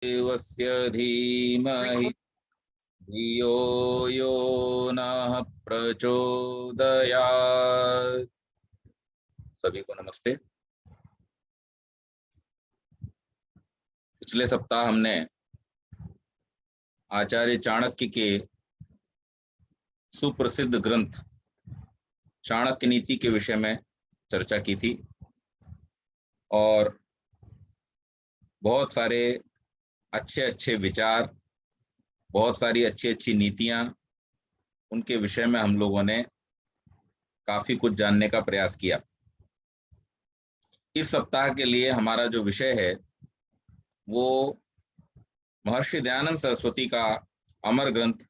देवस्य धीमहि धियो यो नः प्रचोदयात्। सभी को नमस्ते। पिछले सप्ताह हमने आचार्य चाणक्य के सुप्रसिद्ध ग्रंथ चाणक्य नीति के विषय में चर्चा की थी और बहुत सारे अच्छे विचार, बहुत सारी अच्छी नीतियां, उनके विषय में हम लोगों ने काफी कुछ जानने का प्रयास किया। इस सप्ताह के लिए हमारा जो विषय है वो महर्षि दयानंद सरस्वती का अमर ग्रंथ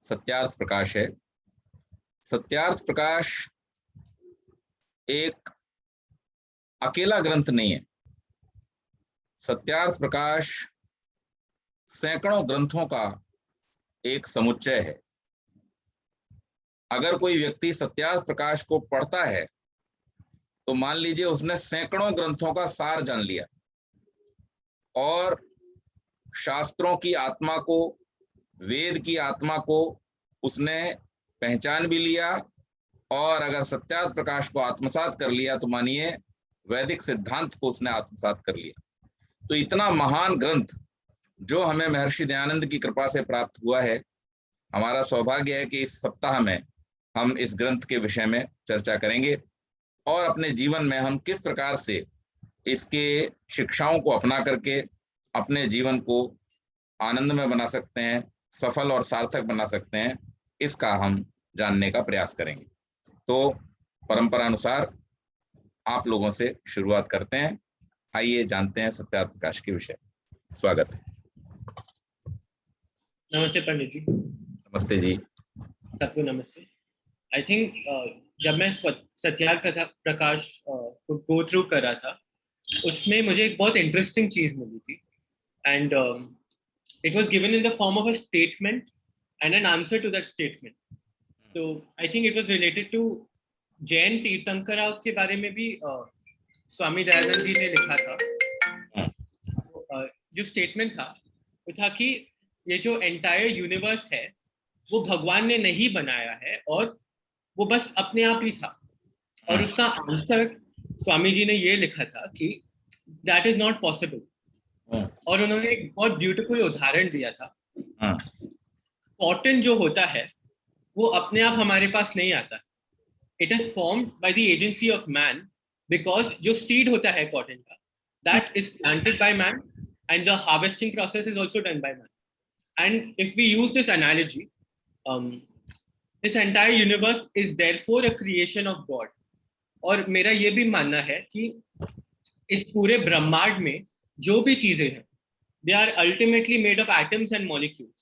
सत्यार्थ प्रकाश है। सत्यार्थ प्रकाश एक अकेला ग्रंथ नहीं है। सत्यार्थ प्रकाश सैकड़ों ग्रंथों का एक समुच्चय है। अगर कोई व्यक्ति सत्यार्थ प्रकाश को पढ़ता है तो मान लीजिए उसने सैकड़ों ग्रंथों का सार जान लिया और शास्त्रों की आत्मा को, वेद की आत्मा को उसने पहचान भी लिया और अगर सत्यार्थ प्रकाश को आत्मसात कर लिया तो मानिए वैदिक सिद्धांत को उसने आत्मसात कर लिया। तो इतना महान ग्रंथ जो हमें महर्षि दयानंद की कृपा से प्राप्त हुआ है, हमारा सौभाग्य है कि इस सप्ताह में हम इस ग्रंथ के विषय में चर्चा करेंगे और अपने जीवन में हम किस प्रकार से इसके शिक्षाओं को अपना करके अपने जीवन को आनंदमय बना सकते हैं, सफल और सार्थक बना सकते हैं, इसका हम जानने का प्रयास करेंगे। तो परंपरा अनुसार आप लोगों से शुरुआत करते हैं। आइए जानते हैं सत्यार्थ प्रकाश के विषय। स्वागत है। नमस्ते पंडित जी। नमस्ते जी। सबको नमस्ते। आई थिंक जब मैं सत्यार्थ प्रकाश को गो थ्रू कर रहा था उसमें मुझे एक बहुत इंटरेस्टिंग चीज मिली थी and it was given in the form of a statement and an answer to that statement. तो I think it was related to Jain तीर्थंकराव के बारे में भी स्वामी दयानंद जी ने लिखा था। जो स्टेटमेंट था वो था कि ये जो एंटायर यूनिवर्स है वो भगवान ने नहीं बनाया है और वो बस अपने आप ही था। और उसका आंसर स्वामी जी ने ये लिखा था कि दैट इज नॉट पॉसिबल। और उन्होंने एक बहुत ब्यूटीफुल उदाहरण दिया था। कॉटन जो होता है वो अपने आप हमारे पास नहीं आता। It is formed by the agency of man because जो सीड होता है कॉटन का that is planted by man and the harvesting process is also done by man. And if we use this analogy, this entire universe is therefore a creation of God. और मेरा ये भी मानना है कि इस पूरे ब्रह्मांड में जो भी चीजें हैं they are ultimately made of atoms and molecules.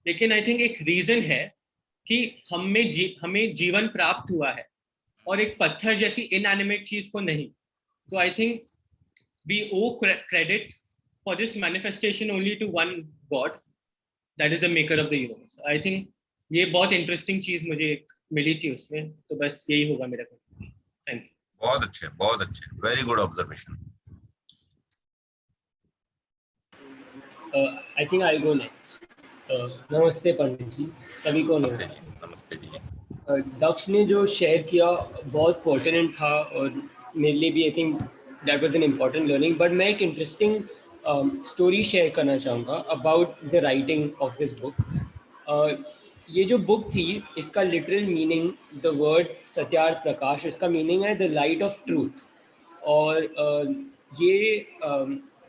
लेकिन I think एक रीजन है कि हमें जीवन प्राप्त हुआ है और एक पत्थर जैसी inanimate चीज को नहीं। तो I think we owe credit for this manifestation only to one God, that is the maker of the universe. I think ये बहुत इंटरेस्टिंग चीज मुझे मिली थी उसमें। तो बस यही होगा मेरा। Thank you. बहुत अच्छे, very good observation. I think I go next. नमस्ते पंडित जी, सभी को नमस्ते जी। दक्ष ने जो शेयर किया बहुत पर्टिनेंट था और मेरे लिए भी I think that was an important learning. But मैं एक इंटरेस्टिंग स्टोरी शेयर करना चाहूँगा about the writing of this book. ये जो बुक थी इसका literal meaning, the word Satyarth Prakash, इसका मीनिंग है द लाइट ऑफ ट्रूथ। और ये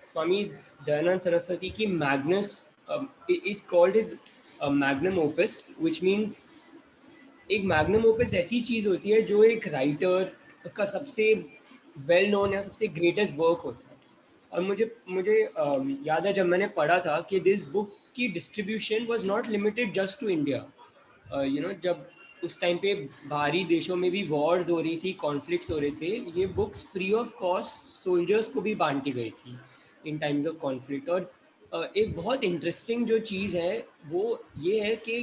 स्वामी दयानंद सरस्वती की Magnus, it's called is magnum opus, which means एक मैग्नम ओपस ऐसी चीज़ होती है जो एक राइटर का सबसे वेल नोन या सबसे ग्रेटेस्ट वर्क होता है। और मुझे याद है जब मैंने पढ़ा था कि दिस बुक की distribution was not limited just to India. जब उस टाइम पे बाहरी देशों में भी वॉर्स हो रही थी, कॉन्फ्लिक्ट्स हो रहे थे, ये books free of cost soldiers को भी बांटी गई थी इन टाइम्स ऑफ कॉन्फ्लिक्ट। और एक बहुत इंटरेस्टिंग जो चीज़ है वो ये है कि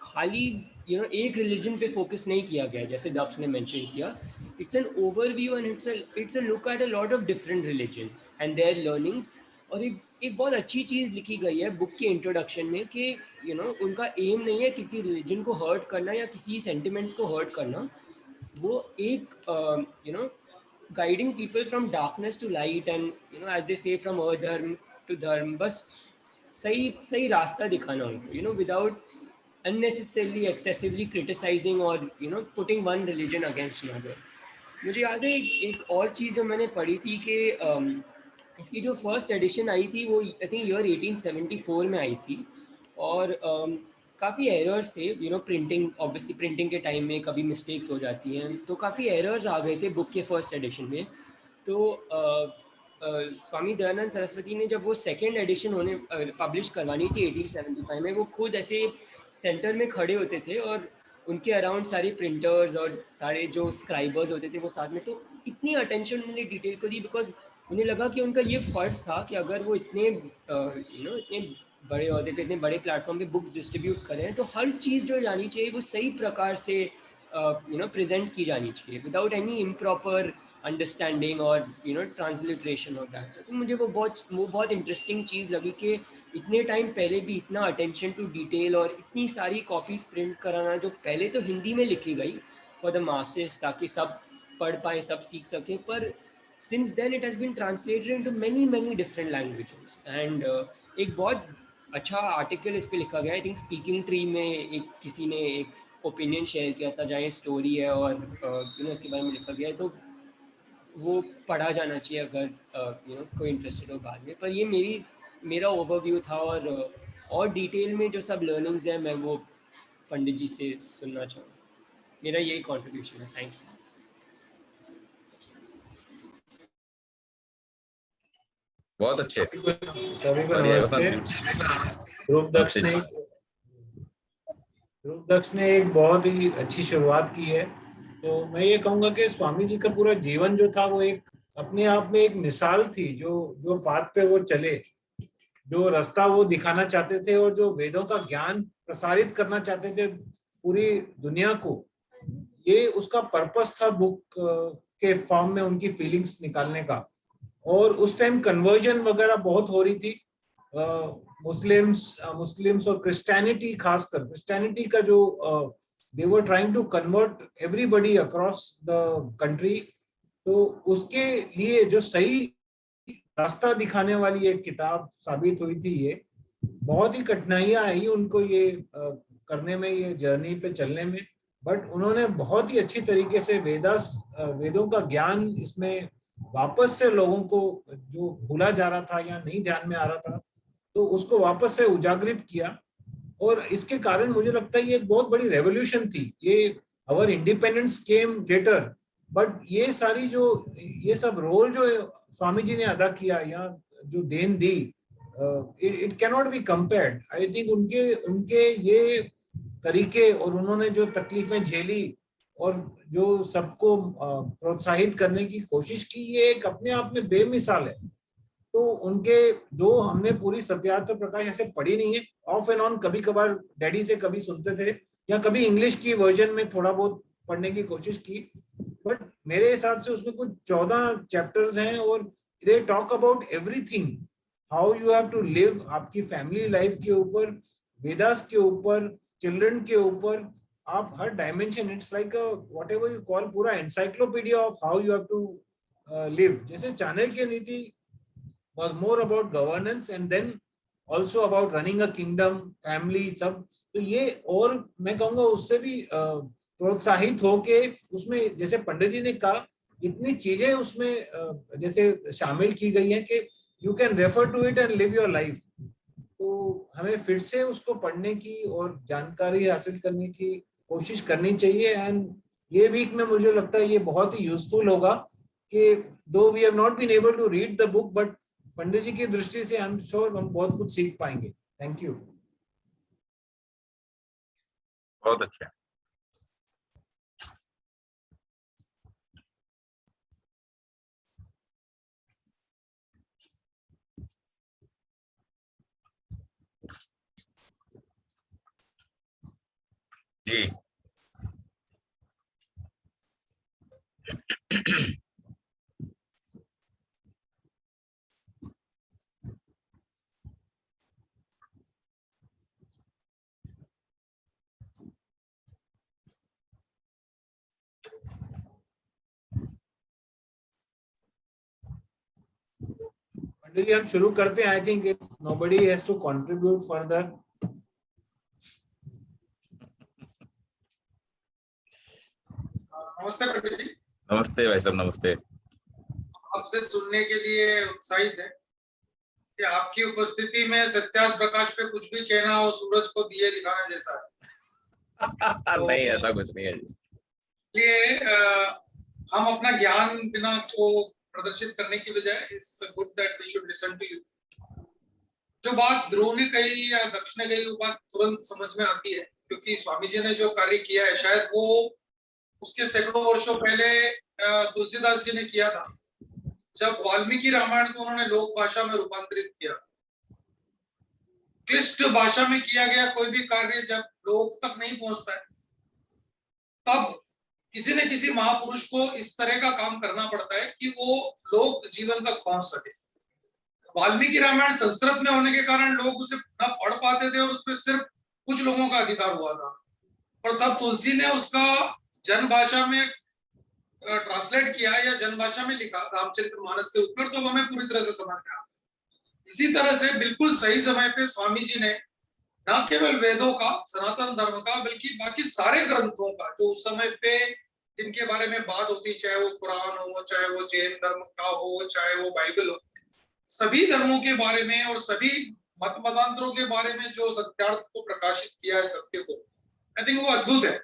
खाली एक रिलीजन पे फोकस नहीं किया गया जैसे दक्ष ने मेंशन किया। It's an overview and it's a look at a lot of different religions and their learnings और एक बहुत अच्छी चीज़ लिखी गई है बुक के इंट्रोडक्शन में कि उनका एम नहीं है किसी रिलीजन को हर्ट करना या किसी सेंटिमेंट को हर्ट करना, वो एक guiding people from darkness to light and as they say from अधर्म to धर्म, बस सही सही रास्ता दिखाना उनको, without unnecessarily excessively criticizing or putting one religion against another. मुझे याद है एक और चीज़ जो मैंने पढ़ी थी कि इसकी जो फर्स्ट एडिशन आई थी वो आई थिंक ईयर 1874 में आई थी, और काफ़ी एरर्स थे, प्रिंटिंग, ऑब्वियसली प्रिंटिंग के टाइम में कभी मिस्टेक्स हो जाती हैं, तो काफ़ी एरर्स आ गए थे बुक के फर्स्ट एडिशन में। तो स्वामी दयानंद सरस्वती ने जब वो सेकेंड एडिशन होने पब्लिश करवानी थी 1875 में, वो खुद ऐसे सेंटर में खड़े होते थे और उनके अराउंड सारे प्रिंटर्स और सारे जो स्क्राइबर्स होते थे वो साथ में, तो इतनी अटेंशन उन्होंने डिटेल को दी, बिकॉज उन्हें लगा कि उनका ये फ़र्ज़ था कि अगर वो इतने इतने बड़े अहदे पे, इतने बड़े प्लेटफॉर्म पे बुक्स डिस्ट्रीब्यूट करें, तो हर चीज़ जो जानी चाहिए वो सही प्रकार से प्रेजेंट की जानी चाहिए विदाउट एनी इम्प्रॉपर अंडरस्टैंडिंग और ट्रांसलिट्रेशन ऑफ दैट। तो मुझे वो बहुत इंटरेस्टिंग चीज़ लगी कि इतने टाइम पहले भी इतना अटेंशन टू डिटेल और इतनी सारी कॉपीज प्रिंट कराना, जो पहले तो हिंदी में लिखी गई फॉर द मासेस ताकि सब पढ़ पाए, सब सीख सके, पर since then it has been translated into many different languages and एक बहुत अच्छा आर्टिकल इस पे लिखा गया है, आई थिंक स्पीकिंग ट्री में एक किसी ने एक ओपिनियन शेयर किया था जहाँ स्टोरी है और इसके बारे में लिखा गया है, तो वो पढ़ा जाना चाहिए अगर कोई इंटरेस्टेड हो बाद में। पर ये मेरा ओवरव्यू था, और डिटेल में जो सब लर्निंग्स हैं मैं वो पंडित जी से सुनना चाहूँगा। मेरा यही कॉन्ट्रीब्यूशन है। Thank you. बहुत अच्छे। सभी को नमस्ते। ध्रुव दक्ष ने एक बहुत ही अच्छी शुरुआत की है। तो मैं ये कहूँगा कि स्वामी जी का पूरा जीवन जो था वो एक अपने आप में एक मिसाल थी, जो बात पे वो चले, जो रास्ता वो दिखाना चाहते थे और जो वेदों का ज्ञान प्रसारित करना चाहते थे पूरी दुनिया को, ये उसका पर्पस था बुक के फॉर्म में उनकी फीलिंग्स निकालने का। और उस टाइम कन्वर्जन वगैरह बहुत हो रही थी, मुस्लिम्स और क्रिश्चियनिटी, खासकर क्रिश्चियनिटी का जो they were trying to convert everybody across the country. तो उसके लिए जो सही रास्ता दिखाने वाली एक किताब साबित हुई थी। ये बहुत ही कठिनाइयां आई उनको ये करने में, ये जर्नी पे चलने में, बट उन्होंने बहुत ही अच्छी तरीके से वेदों का ज्ञान इसमें वापस से लोगों को, जो भूला जा रहा था या नहीं ध्यान में आ रहा था, तो उसको वापस से उजागरित किया। और इसके कारण मुझे लगता है ये एक बहुत बड़ी रेवोल्यूशन थी। ये अवर इंडिपेंडेंस केम लेटर, बट ये सब रोल जो स्वामी जी ने अदा किया या जो देन दी, it cannot be compared. I think उनके ये तरीके और उन्होंने जो तकलीफें झेली और जो सबको प्रोत्साहित करने की कोशिश की, ये एक अपने आप में बेमिसाल है। तो उनके दो हमने पूरी सत्यार्थ प्रकाश ऐसे पढ़ी नहीं है, ऑफ एंड ऑन कभी कभार डैडी से कभी सुनते थे या कभी इंग्लिश की वर्जन में थोड़ा बहुत पढ़ने की कोशिश की, बट मेरे हिसाब से उसमें कुछ 14 चैप्टर्स हैं और they talk about everything, how you have to live, आपकी फैमिली लाइफ के ऊपर, वेदास के ऊपर, चिल्ड्रन के ऊपर, आप हर dimension, it's like what ever कॉल, call encyclopedia of how you have to live. जैसे चाणक्य नीति was more about governance and then also about running a kingdom, family, सब। तो ये, और मैं कहूँगा उससे भी प्रोत्साहित होके उसमें, जैसे पंडित जी ने कहा, इतनी चीजें उसमें जैसे शामिल की गई हैं कि you can refer to it and live your life. तो हमें फिर से उसको पढ़ने की और जानकारी हासिल करने की कोशिश करनी चाहिए। एंड ये वीक में मुझे लगता है ये बहुत ही यूजफुल होगा कि though we have not been able to read the book, but Pandit ji की दृष्टि से आई एम श्योर हम बहुत कुछ सीख पाएंगे। Thank you. बहुत अच्छा। जी चलिए हम शुरू करते हैं. I think if nobody has to contribute further. नमस्ते पंडित जी. नमस्ते भाई साहब, नमस्ते. आपसे सुनने के लिए उत्साहित है कि आपकी उपस्थिति में सत्यार्थ प्रकाश पे कुछ भी कहना हो सूरज को दिए दिखाना जैसा है. नहीं, ऐसा कुछ नहीं है जी. इसलिए हम अपना ज्ञान बिना को प्रदर्शित करने की बजाय it's good that we should listen to you. जो बात ध्रुव ने कही या दक्ष ने कही वो बात तुरंत समझ में आती है, क्योंकि स्वामी जी ने जो कार्य किया है शायद वो उसके सैकड़ों वर्षों पहले तुलसीदास जी ने किया था, जब वाल्मीकि रामायण को उन्होंने लोक भाषा में रूपांतरित किया. क्लिष्ट भाषा में किया गया कोई भी कार्य जब लोक तक नहीं पहुंचता है, तब किसी न किसी महापुरुष को इस तरह का काम करना पड़ता है कि वो लोक जीवन तक पहुंच सके. वाल्मीकि रामायण संस्कृत में होने के कारण लोग उसे न पढ़ पाते थे और उसमें सिर्फ कुछ लोगों का अधिकार हुआ था. और तब तुलसी ने उसका जन भाषा में ट्रांसलेट किया या जनभाषा में लिखा रामचरितमानस के ऊपर, तो हमें पूरी तरह से समझ में आया. इसी तरह से बिल्कुल सही समय पे स्वामी जी ने न केवल वेदों का, सनातन धर्म का, बल्कि बाकी सारे ग्रंथों का जो उस समय पे जिनके बारे में बात होती, चाहे वो कुरान हो, चाहे वो जैन धर्म का हो, चाहे वो बाइबल हो, सभी धर्मों के बारे में और सभी मत मतांतरों के बारे में जो सत्यार्थ को प्रकाशित किया है, सत्य को, आई थिंक वो अद्भुत है.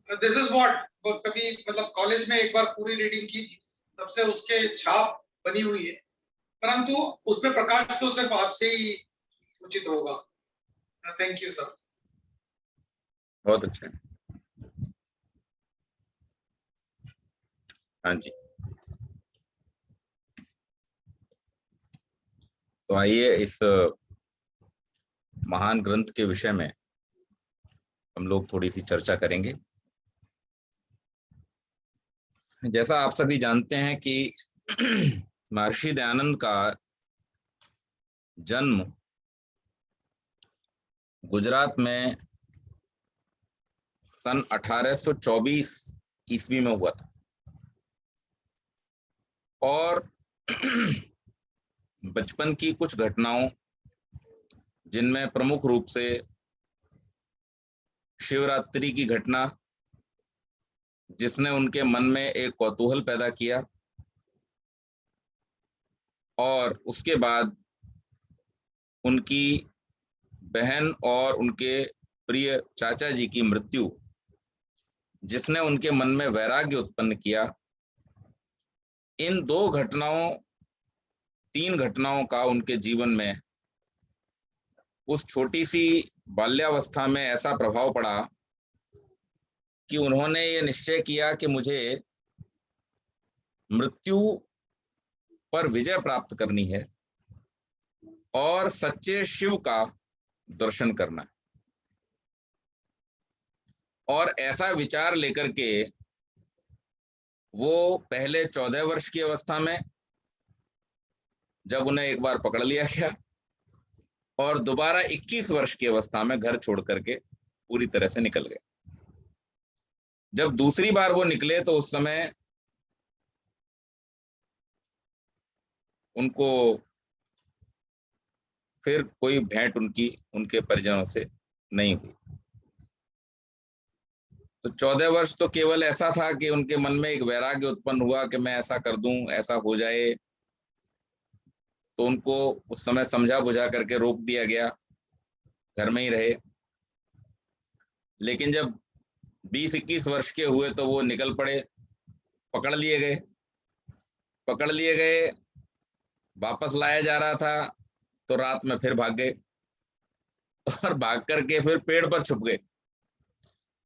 दिस इज व्हाट कभी मतलब कॉलेज में एक बार पूरी रीडिंग की थी, तब से उसके छाप बनी हुई है, परंतु उस पे प्रकाश तो सिर्फ आपसे ही उचित होगा. Thank you sir. बहुत अच्छा. हाँ जी, तो आइए इस महान ग्रंथ के विषय में हम लोग थोड़ी सी चर्चा करेंगे. जैसा आप सभी जानते हैं कि महर्षि दयानंद का जन्म गुजरात में सन 1824 ईस्वी में हुआ था और बचपन की कुछ घटनाओं, जिनमें प्रमुख रूप से शिवरात्रि की घटना, जिसने उनके मन में एक कौतूहल पैदा किया, और उसके बाद उनकी बहन और उनके प्रिय चाचा जी की मृत्यु, जिसने उनके मन में वैराग्य उत्पन्न किया. इन तीन घटनाओं का उनके जीवन में उस छोटी सी बाल्यावस्था में ऐसा प्रभाव पड़ा कि उन्होंने ये निश्चय किया कि मुझे मृत्यु पर विजय प्राप्त करनी है और सच्चे शिव का दर्शन करना है. और ऐसा विचार लेकर के वो पहले 14 वर्ष की अवस्था में, जब उन्हें एक बार पकड़ लिया गया, और दोबारा 21 वर्ष की अवस्था में घर छोड़ करके पूरी तरह से निकल गए. जब दूसरी बार वो निकले तो उस समय उनको फिर कोई भेंट उनके परिजनों से नहीं हुई. तो 14 वर्ष तो केवल ऐसा था कि उनके मन में एक वैराग्य उत्पन्न हुआ कि मैं ऐसा कर दूं, ऐसा हो जाए. तो उनको उस समय समझा बुझा करके रोक दिया गया, घर में ही रहे. लेकिन जब 20-21 वर्ष के हुए तो वो निकल पड़े, पकड़ लिए गए, वापस लाया जा रहा था तो रात में फिर भाग गए और भाग करके फिर पेड़ पर छुप गए.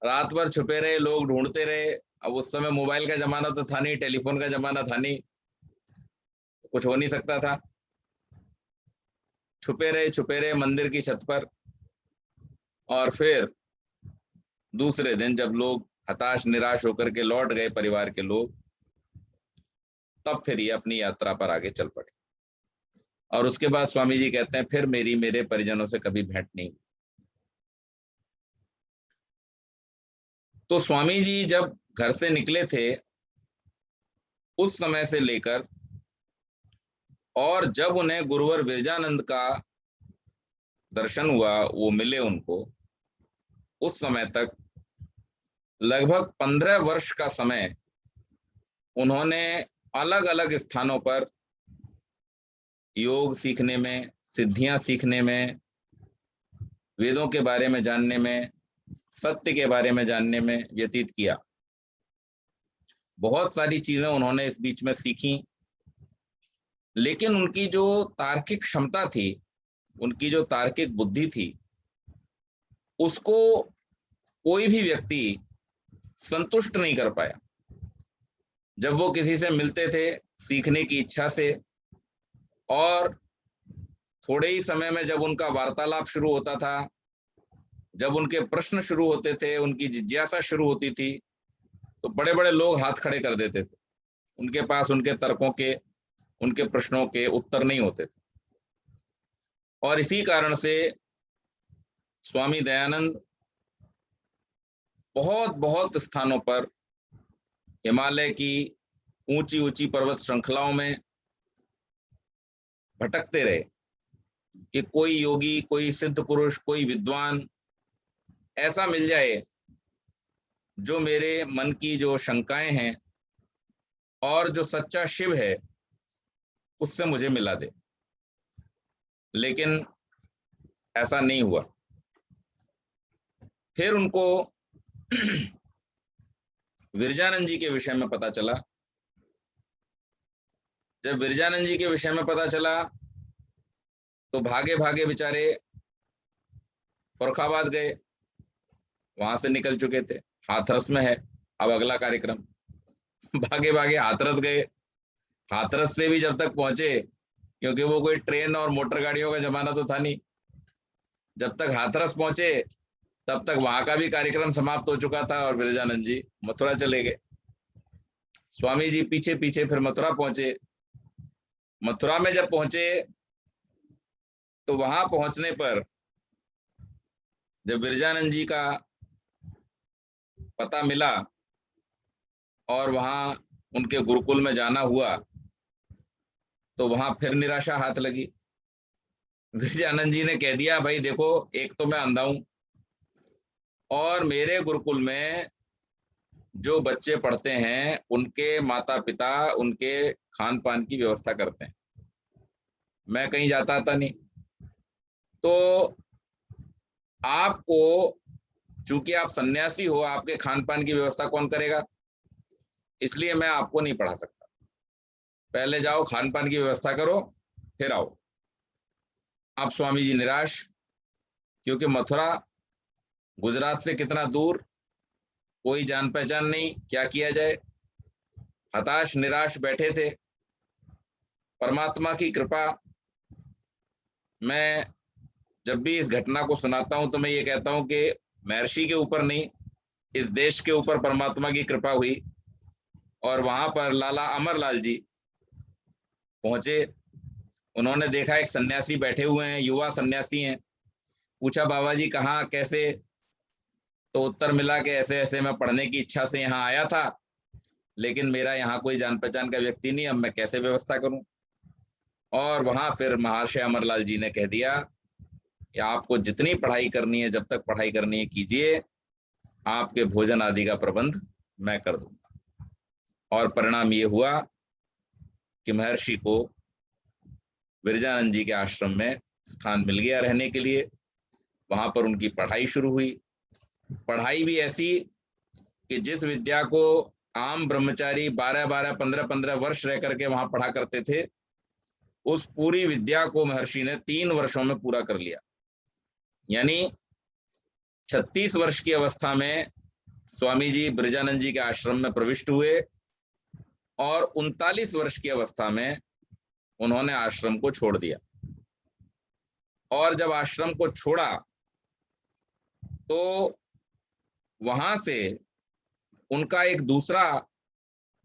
रात भर छुपे रहे, लोग ढूंढते रहे. अब उस समय मोबाइल का जमाना तो था नहीं, टेलीफोन का जमाना था नहीं, कुछ हो नहीं सकता था. छुपे रहे मंदिर की छत पर. और फिर दूसरे दिन जब लोग हताश निराश होकर के लौट गए, परिवार के लोग, तब फिर ये अपनी यात्रा पर आगे चल पड़े. और उसके बाद स्वामी जी कहते हैं फिर मेरे परिजनों से कभी भेंट नहीं. तो स्वामी जी जब घर से निकले थे, उस समय से लेकर और जब उन्हें गुरुवर विरजानंद का दर्शन हुआ, वो मिले उनको, उस समय तक लगभग 15 वर्ष का समय उन्होंने अलग अलग स्थानों पर योग सीखने में, सिद्धियां सीखने में, वेदों के बारे में जानने में, सत्य के बारे में जानने में व्यतीत किया। बहुत सारी चीजें उन्होंने इस बीच में सीखी, लेकिन उनकी जो तार्किक क्षमता थी, उनकी जो तार्किक बुद्धि थी, उसको कोई भी व्यक्ति संतुष्ट नहीं कर पाया। जब वो किसी से मिलते थे सीखने की इच्छा से, और थोड़े ही समय में जब उनका वार्तालाप शुरू होता था, जब उनके प्रश्न शुरू होते थे, उनकी जिज्ञासा शुरू होती थी, तो बड़े बड़े लोग हाथ खड़े कर देते थे। उनके पास उनके तर्कों के, उनके प्रश्नों के उत्तर नहीं होते थे। और इसी कारण से स्वामी दयानंद बहुत बहुत स्थानों पर हिमालय की ऊंची ऊंची पर्वत श्रृंखलाओं में भटकते रहे कि कोई योगी, कोई सिद्ध पुरुष, कोई विद्वान ऐसा मिल जाए जो मेरे मन की जो शंकाएं हैं और जो सच्चा शिव है उससे मुझे मिला दे। लेकिन ऐसा नहीं हुआ। फिर उनको विरजानंद जी के विषय में पता चला। जब विरजानंद जी के विषय में पता चला तो भागे भागे बेचारे फर्रुखाबाद गए, वहां से निकल चुके थे। हाथरस में है अब अगला कार्यक्रम। भागे भागे हाथरस गए। हाथरस से भी जब तक पहुंचे, क्योंकि वो कोई ट्रेन और मोटर गाड़ियों का जमाना तो था नहीं, जब तक हाथरस पहुंचे तब तक वहां का भी कार्यक्रम समाप्त हो चुका था और विरजानंद जी मथुरा चले गए। स्वामी जी पीछे पीछे फिर मथुरा पहुंचे। मथुरा में जब पहुंचे तो वहां पहुंचने पर जब विरजानंद जी का पता मिला और वहां उनके गुरुकुल में जाना हुआ, तो वहां फिर निराशा हाथ लगी। विरजानंद जी ने कह दिया, भाई देखो, एक तो मैं अंधा हूं और मेरे गुरुकुल में जो बच्चे पढ़ते हैं उनके माता पिता उनके खान पान की व्यवस्था करते हैं, मैं कहीं जाता आता नहीं। तो आपको, चूंकि आप सन्यासी हो, आपके खान पान की व्यवस्था कौन करेगा, इसलिए मैं आपको नहीं पढ़ा सकता। पहले जाओ खान पान की व्यवस्था करो, फिर आओ। अब स्वामी जी निराश, क्योंकि मथुरा गुजरात से कितना दूर, कोई जान पहचान नहीं, क्या किया जाए। हताश निराश बैठे थे। परमात्मा की कृपा, मैं जब भी इस घटना को सुनाता हूं तो मैं ये कहता हूं कि महर्षि के ऊपर नहीं, इस देश के ऊपर परमात्मा की कृपा हुई। और वहां पर लाला अमरलाल जी पहुंचे। उन्होंने देखा एक सन्यासी बैठे हुए हैं, युवा सन्यासी हैं। पूछा, बाबा जी कहाँ, कैसे? तो उत्तर मिला कि ऐसे ऐसे मैं पढ़ने की इच्छा से यहाँ आया था, लेकिन मेरा यहाँ कोई जान पहचान का व्यक्ति नहीं, अब मैं कैसे व्यवस्था करूं। और वहां फिर महर्षि अमरलाल जी ने कह दिया कि आपको जितनी पढ़ाई करनी है, जब तक पढ़ाई करनी है कीजिए, आपके भोजन आदि का प्रबंध मैं कर दूंगा। और परिणाम ये हुआ कि महर्षि को विरजानंद जी के आश्रम में स्थान मिल गया रहने के लिए। वहां पर उनकी पढ़ाई शुरू हुई। पढ़ाई भी ऐसी कि जिस विद्या को आम ब्रह्मचारी 12-12, 15-15 वर्ष रह करके वहां पढ़ा करते थे, उस पूरी विद्या को महर्षि ने 3 वर्षों में पूरा कर लिया। यानी 36 वर्ष की अवस्था में स्वामी जी ब्रजानंद जी के आश्रम में प्रविष्ट हुए और 39 वर्ष की अवस्था में उन्होंने आश्रम को छोड़ दिया। और जब आश्रम को छोड़ा तो वहां से उनका एक दूसरा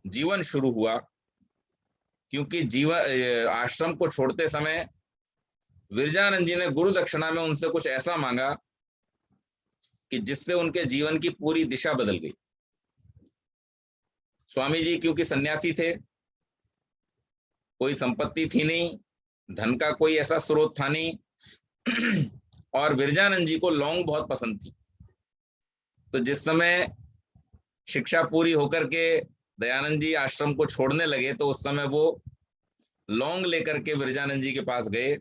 जीवन शुरू हुआ, क्योंकि जीवन आश्रम को छोड़ते समय विरजानंद जी ने गुरु दक्षिणा में उनसे कुछ ऐसा मांगा कि जिससे उनके जीवन की पूरी दिशा बदल गई। स्वामी जी क्योंकि सन्यासी थे, कोई संपत्ति थी नहीं, धन का कोई ऐसा स्रोत था नहीं और विरजानंद जी को लौंग बहुत पसंद थी। तो जिस समय शिक्षा पूरी होकर के दयानंद जी आश्रम को छोड़ने लगे तो उस समय वो लौंग लेकर के विरजानंद जी के पास गए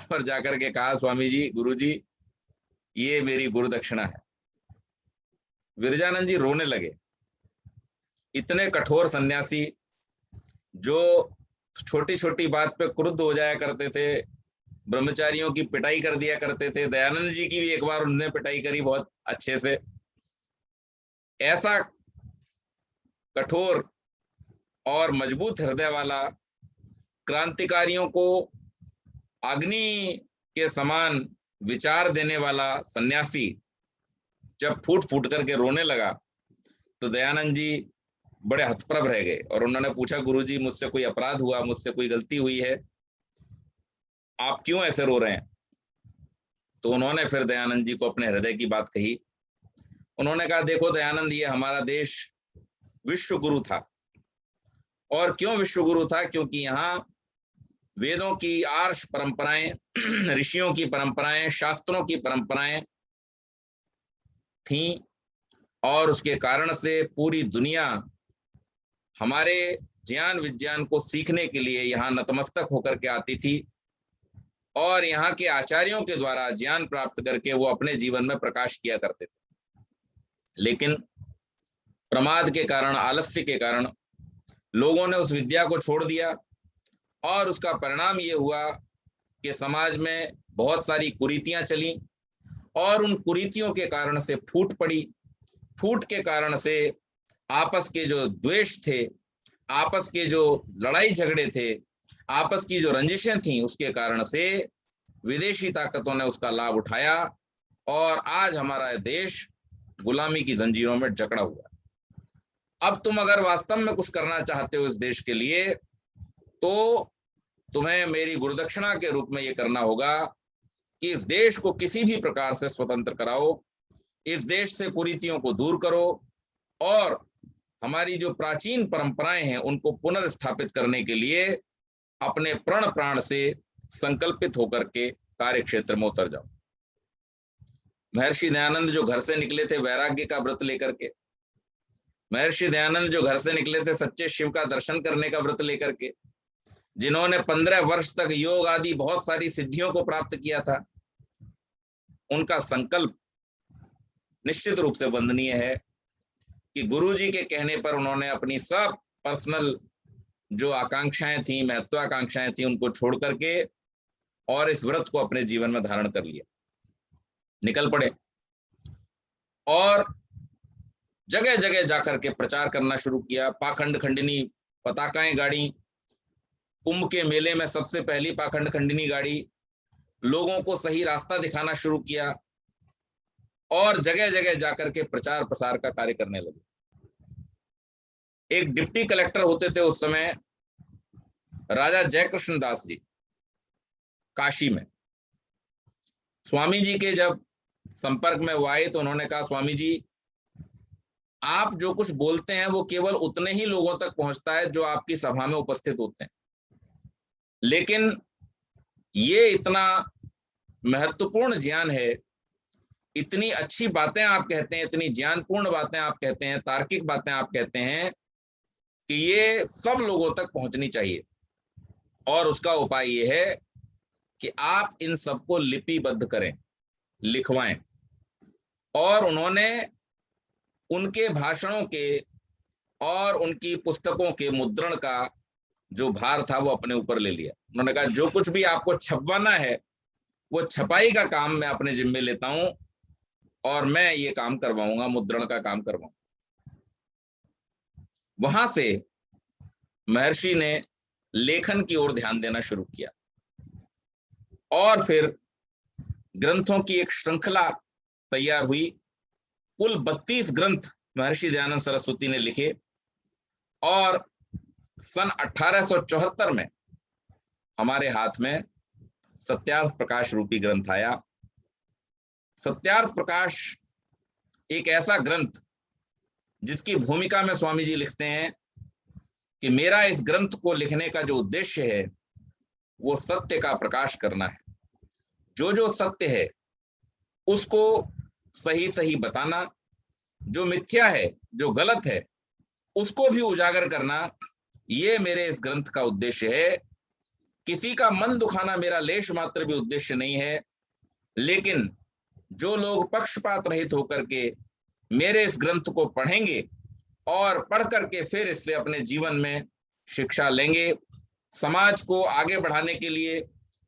और जाकर के कहा, स्वामी जी, गुरु जी, ये मेरी गुरु दक्षिणा है। विरजानंद जी रोने लगे। इतने कठोर सन्यासी जो छोटी छोटी बात पे क्रुद्ध हो जाया करते थे, ब्रह्मचारियों की पिटाई कर दिया करते थे। दयानंद जी की भी एक बार उन्होंने पिटाई करी बहुत अच्छे से। ऐसा कठोर और मजबूत हृदय वाला, क्रांतिकारियों को अग्नि के समान विचार देने वाला सन्यासी जब फूट फूट करके रोने लगा तो दयानंद जी बड़े हतप्रभ रह गए और उन्होंने पूछा, गुरुजी, मुझसे कोई अपराध हुआ, मुझसे कोई गलती हुई है, आप क्यों ऐसे रो रहे हैं? तो उन्होंने फिर दयानंद जी को अपने हृदय की बात कही। उन्होंने कहा, देखो दयानंद, ये हमारा देश विश्व गुरु था। और क्यों विश्व गुरु था? क्योंकि यहाँ वेदों की आर्ष परंपराएं, ऋषियों की परंपराएं, शास्त्रों की परंपराएं थीं और उसके कारण से पूरी दुनिया हमारे ज्ञान विज्ञान को सीखने के लिए यहाँ नतमस्तक होकर के आती थी और यहाँ के आचार्यों के द्वारा ज्ञान प्राप्त करके वो अपने जीवन में प्रकाश किया करते थे। लेकिन प्रमाद के कारण, आलस्य के कारण लोगों ने उस विद्या को छोड़ दिया और उसका परिणाम ये हुआ कि समाज में बहुत सारी कुरीतियां चली और उन कुरीतियों के कारण से फूट पड़ी। फूट के कारण से आपस के जो द्वेष थे, आपस के जो लड़ाई झगड़े थे, आपस की जो रंजिशें थीं, उसके कारण से विदेशी ताकतों ने उसका लाभ उठाया और आज हमारा देश गुलामी की जंजीरों में जकड़ा हुआ। अब तुम अगर वास्तव में कुछ करना चाहते हो इस देश के लिए तो तुम्हें मेरी गुरुदक्षिणा के रूप में यह करना होगा कि इस देश को किसी भी प्रकार से स्वतंत्र कराओ, इस देश से कुरीतियों को दूर करो और हमारी जो प्राचीन परंपराएं हैं उनको पुनर्स्थापित करने के लिए अपने प्रण प्राण से संकल्पित होकर के कार्य क्षेत्र में उतर जाओ। महर्षि दयानंद जो घर से निकले थे वैराग्य का व्रत लेकर के, महर्षि दयानंद जो घर से निकले थे सच्चे शिव का दर्शन करने का व्रत लेकर के, जिन्होंने 15 वर्ष तक योग आदि बहुत सारी सिद्धियों को प्राप्त किया था, उनका संकल्प निश्चित रूप से वंदनीय है कि गुरुजी के कहने पर उन्होंने अपनी सब पर्सनल जो आकांक्षाएं थी, महत्वाकांक्षाएं थी, उनको छोड़ करके और इस व्रत को अपने जीवन में धारण कर लिया, निकल पड़े और जगह जगह जाकर के प्रचार करना शुरू किया। पाखंड खंडिनी पताकाएं गाड़ी, कुंभ के मेले में सबसे पहली पाखंड खंडिनी गाड़ी, लोगों को सही रास्ता दिखाना शुरू किया और जगह जगह जाकर के प्रचार प्रसार का कार्य करने लगे। एक डिप्टी कलेक्टर होते थे उस समय, राजा जयकृष्ण दास जी, काशी में। स्वामी जी के जब संपर्क में वो आए तो उन्होंने कहा, स्वामी जी, आप जो कुछ बोलते हैं वो केवल उतने ही लोगों तक पहुंचता है जो आपकी सभा में उपस्थित होते हैं, लेकिन ये इतना महत्वपूर्ण ज्ञान है, इतनी अच्छी बातें आप कहते हैं, इतनी ज्ञानपूर्ण बातें आप कहते हैं, तार्किक बातें आप कहते हैं कि ये सब लोगों तक पहुंचनी चाहिए और उसका उपाय ये है कि आप इन सबको लिपिबद्ध करें, लिखवाएं। और उन्होंने उनके भाषणों के और उनकी पुस्तकों के मुद्रण का जो भार था वो अपने ऊपर ले लिया। उन्होंने कहा, जो कुछ भी आपको छपवाना है वो छपाई का काम मैं अपने जिम्मे लेता हूं और मैं ये काम करवाऊंगा, मुद्रण का काम करवाऊंगा। वहां से महर्षि ने लेखन की ओर ध्यान देना शुरू किया और फिर ग्रंथों की एक श्रृंखला तैयार हुई। कुल 32 ग्रंथ महर्षि दयानंद सरस्वती ने लिखे और सन 1874 में हमारे हाथ में सत्यार्थ प्रकाश रूपी ग्रंथ आया। सत्यार्थ प्रकाश एक ऐसा ग्रंथ जिसकी भूमिका में स्वामी जी लिखते हैं कि मेरा इस ग्रंथ को लिखने का जो उद्देश्य है वो सत्य का प्रकाश करना है। जो जो सत्य है उसको सही सही बताना, जो मिथ्या है, जो गलत है, उसको भी उजागर करना, ये मेरे इस ग्रंथ का उद्देश्य है। किसी का मन दुखाना मेरा लेश मात्र भी उद्देश्य नहीं है, लेकिन जो लोग पक्षपात रहित होकर के मेरे इस ग्रंथ को पढ़ेंगे और पढ़ करके फिर इससे अपने जीवन में शिक्षा लेंगे, समाज को आगे बढ़ाने के लिए,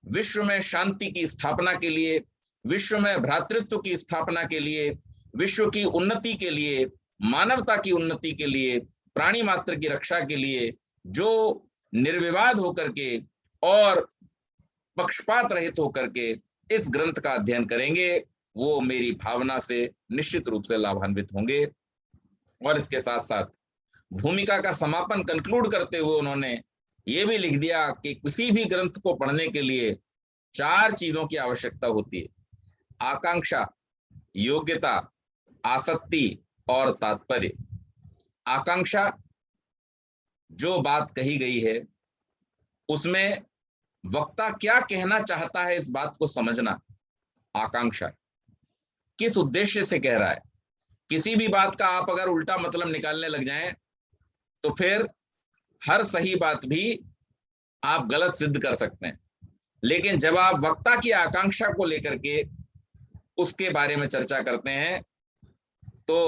विश्व में शांति की स्थापना के लिए, विश्व में भ्रातृत्व की स्थापना के लिए, विश्व की उन्नति के लिए, मानवता की उन्नति के लिए, प्राणी मात्र की रक्षा के लिए जो निर्विवाद होकर के और पक्षपात रहित होकर के इस ग्रंथ का अध्ययन करेंगे, वो मेरी भावना से निश्चित रूप से लाभान्वित होंगे। और इसके साथ साथ भूमिका का समापन कंक्लूड करते हुए उन्होंने ये भी लिख दिया कि किसी भी ग्रंथ को पढ़ने के लिए 4 चीजों की आवश्यकता होती है: आकांक्षा, योग्यता, आसक्ति और तात्पर्य। आकांक्षा, जो बात कही गई है उसमें वक्ता क्या कहना चाहता है इस बात को समझना आकांक्षा। किस उद्देश्य से कह रहा है। किसी भी बात का आप अगर उल्टा मतलब निकालने लग जाएं तो फिर हर सही बात भी आप गलत सिद्ध कर सकते हैं। लेकिन जब आप वक्ता की आकांक्षा को लेकर के उसके बारे में चर्चा करते हैं तो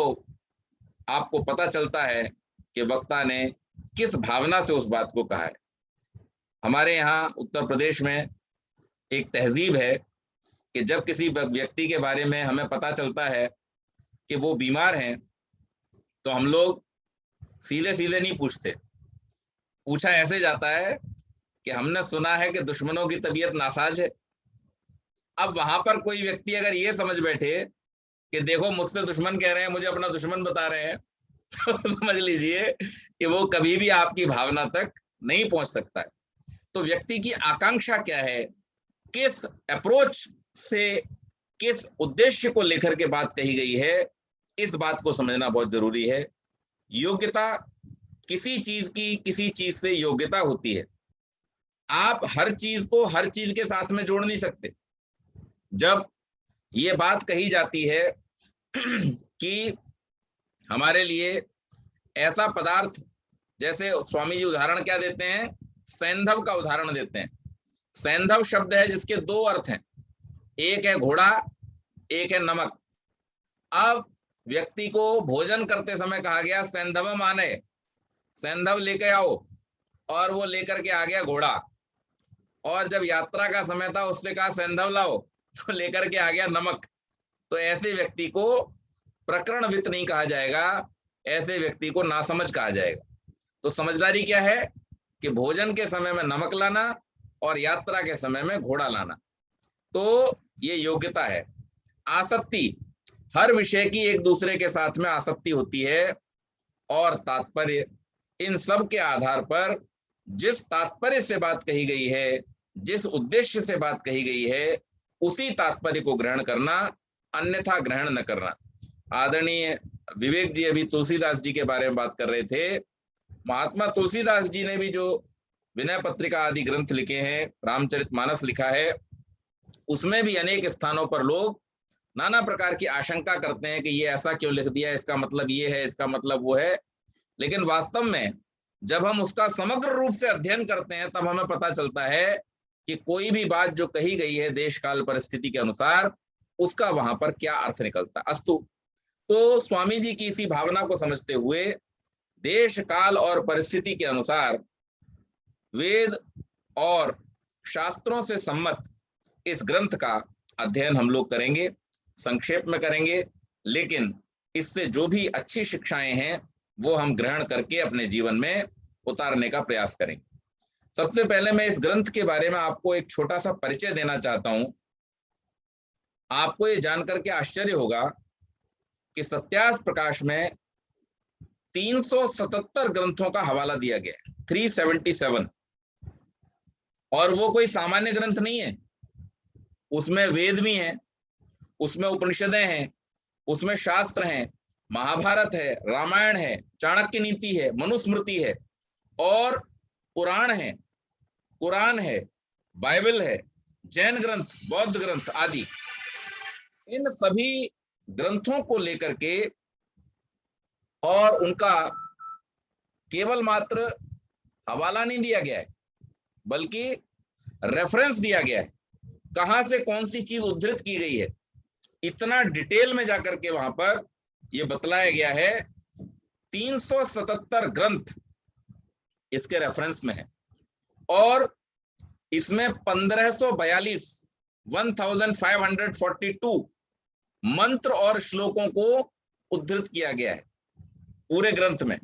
आपको पता चलता है कि वक्ता ने किस भावना से उस बात को कहा है। हमारे यहाँ उत्तर प्रदेश में एक तहजीब है कि जब किसी व्यक्ति के बारे में हमें पता चलता है कि वो बीमार हैं तो हम लोग सीधे सीधे नहीं पूछते। पूछा ऐसे जाता है कि हमने सुना है कि दुश्मनों की तबीयत नासाज है। अब वहां पर कोई व्यक्ति अगर ये समझ बैठे कि देखो मुझसे दुश्मन कह रहे हैं, मुझे अपना दुश्मन बता रहे हैं, तो समझ लीजिए कि वो कभी भी आपकी भावना तक नहीं पहुंच सकता है। तो व्यक्ति की आकांक्षा क्या है, किस अप्रोच से, किस उद्देश्य को लेकर के बात कही गई है, इस बात को समझना बहुत जरूरी है। योग्यता, किसी चीज की किसी चीज से योग्यता होती है। आप हर चीज को हर चीज के साथ में जोड़ नहीं सकते। जब ये बात कही जाती है कि हमारे लिए ऐसा पदार्थ, जैसे स्वामी जी उदाहरण क्या देते हैं, सैंधव का उदाहरण देते हैं। सैंधव शब्द है जिसके 2 अर्थ हैं, एक है घोड़ा, एक है नमक। अब व्यक्ति को भोजन करते समय कहा गया सैंधवम आने, सैंधव लेके आओ, और वो लेकर के आ गया घोड़ा। और जब यात्रा का समय था उससे कहा सैंधव लाओ, तो लेकर के आ गया नमक। तो ऐसे व्यक्ति को प्रकरणवित नहीं कहा जाएगा, ऐसे व्यक्ति को नासमझ कहा जाएगा। तो समझदारी क्या है कि भोजन के समय में नमक लाना और यात्रा के समय में घोड़ा लाना। तो ये योग्यता है। आसक्ति, हर विषय की एक दूसरे के साथ में आसक्ति होती है। और तात्पर्य, इन सब के आधार पर जिस तात्पर्य से बात कही गई है, जिस उद्देश्य से बात कही गई है, उसी तात्पर्य को ग्रहण करना, अन्यथा ग्रहण न करना। आदरणीय विवेक जी अभी तुलसीदास जी के बारे में बात कर रहे थे। महात्मा तुलसीदास जी ने भी जो विनय पत्रिका आदि ग्रंथ लिखे हैं, रामचरितमानस लिखा है, उसमें भी अनेक स्थानों पर लोग नाना प्रकार की आशंका करते हैं कि ये ऐसा क्यों लिख दिया, इसका मतलब ये है, इसका मतलब वो है। लेकिन वास्तव में जब हम उसका समग्र रूप से अध्ययन करते हैं तब हमें पता चलता है कि कोई भी बात जो कही गई है देश काल परिस्थिति के अनुसार, उसका वहां पर क्या अर्थ निकलता है। अस्तु, तो स्वामी जी की इसी भावना को समझते हुए देश काल और परिस्थिति के अनुसार वेद और शास्त्रों से सम्मत इस ग्रंथ का अध्ययन हम लोग करेंगे, संक्षेप में करेंगे, लेकिन इससे जो भी अच्छी शिक्षाएं हैं वो हम ग्रहण करके अपने जीवन में उतारने का प्रयास करेंगे। सबसे पहले मैं इस ग्रंथ के बारे में आपको एक छोटा सा परिचय देना चाहता हूं। आपको ये जानकर के आश्चर्य होगा कि सत्यार्थ प्रकाश में 377 ग्रंथों का हवाला दिया गया है, 377। और वो कोई सामान्य ग्रंथ नहीं है। उसमें वेद भी हैं, उसमें उपनिषदें हैं, उसमें शास्त्र हैं, महाभारत है, रामायण है, चाणक्य नीति है, मनुस्मृति है, और पुराण है, कुरान है, बाइबल है, जैन ग्रंथ, बौद्ध ग्रंथ आदि, इन सभी ग्रंथों को लेकर के और उनका केवल मात्र हवाला नहीं दिया गया है, बल्कि रेफरेंस दिया गया है, कहां से कौन सी चीज उद्धृत की गई है, इतना डिटेल में जाकर के वहां पर यह बतलाया गया है। 377 ग्रंथ इसके रेफरेंस में है और इसमें 1542 मंत्र और श्लोकों को उद्धृत किया गया है। पूरे ग्रंथ में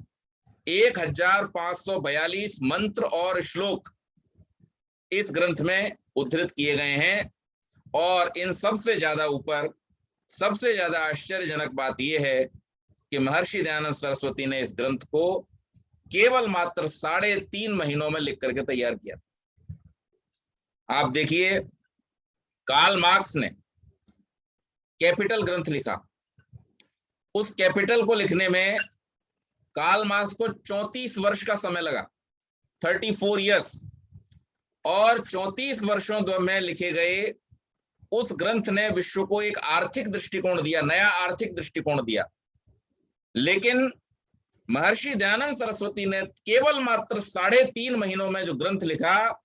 1542 मंत्र और श्लोक इस ग्रंथ में उद्धृत किए गए हैं। और इन सबसे ज्यादा ऊपर, सबसे ज्यादा आश्चर्यजनक बात यह है कि महर्षि दयानंद सरस्वती ने इस ग्रंथ को केवल मात्र 3.5 महीनों में लिख करके तैयार किया था। आप देखिए, कार्ल मार्क्स ने कैपिटल ग्रंथ लिखा, उस कैपिटल को लिखने में कार्ल मार्क्स को 34 वर्ष का समय लगा, 34 इयर्स। और 34 वर्षों में लिखे गए उस ग्रंथ ने विश्व को एक आर्थिक दृष्टिकोण दिया, नया आर्थिक दृष्टिकोण दिया। लेकिन महर्षि दयानंद सरस्वती ने केवल मात्र 3.5 महीनों में जो ग्रंथ लिखा,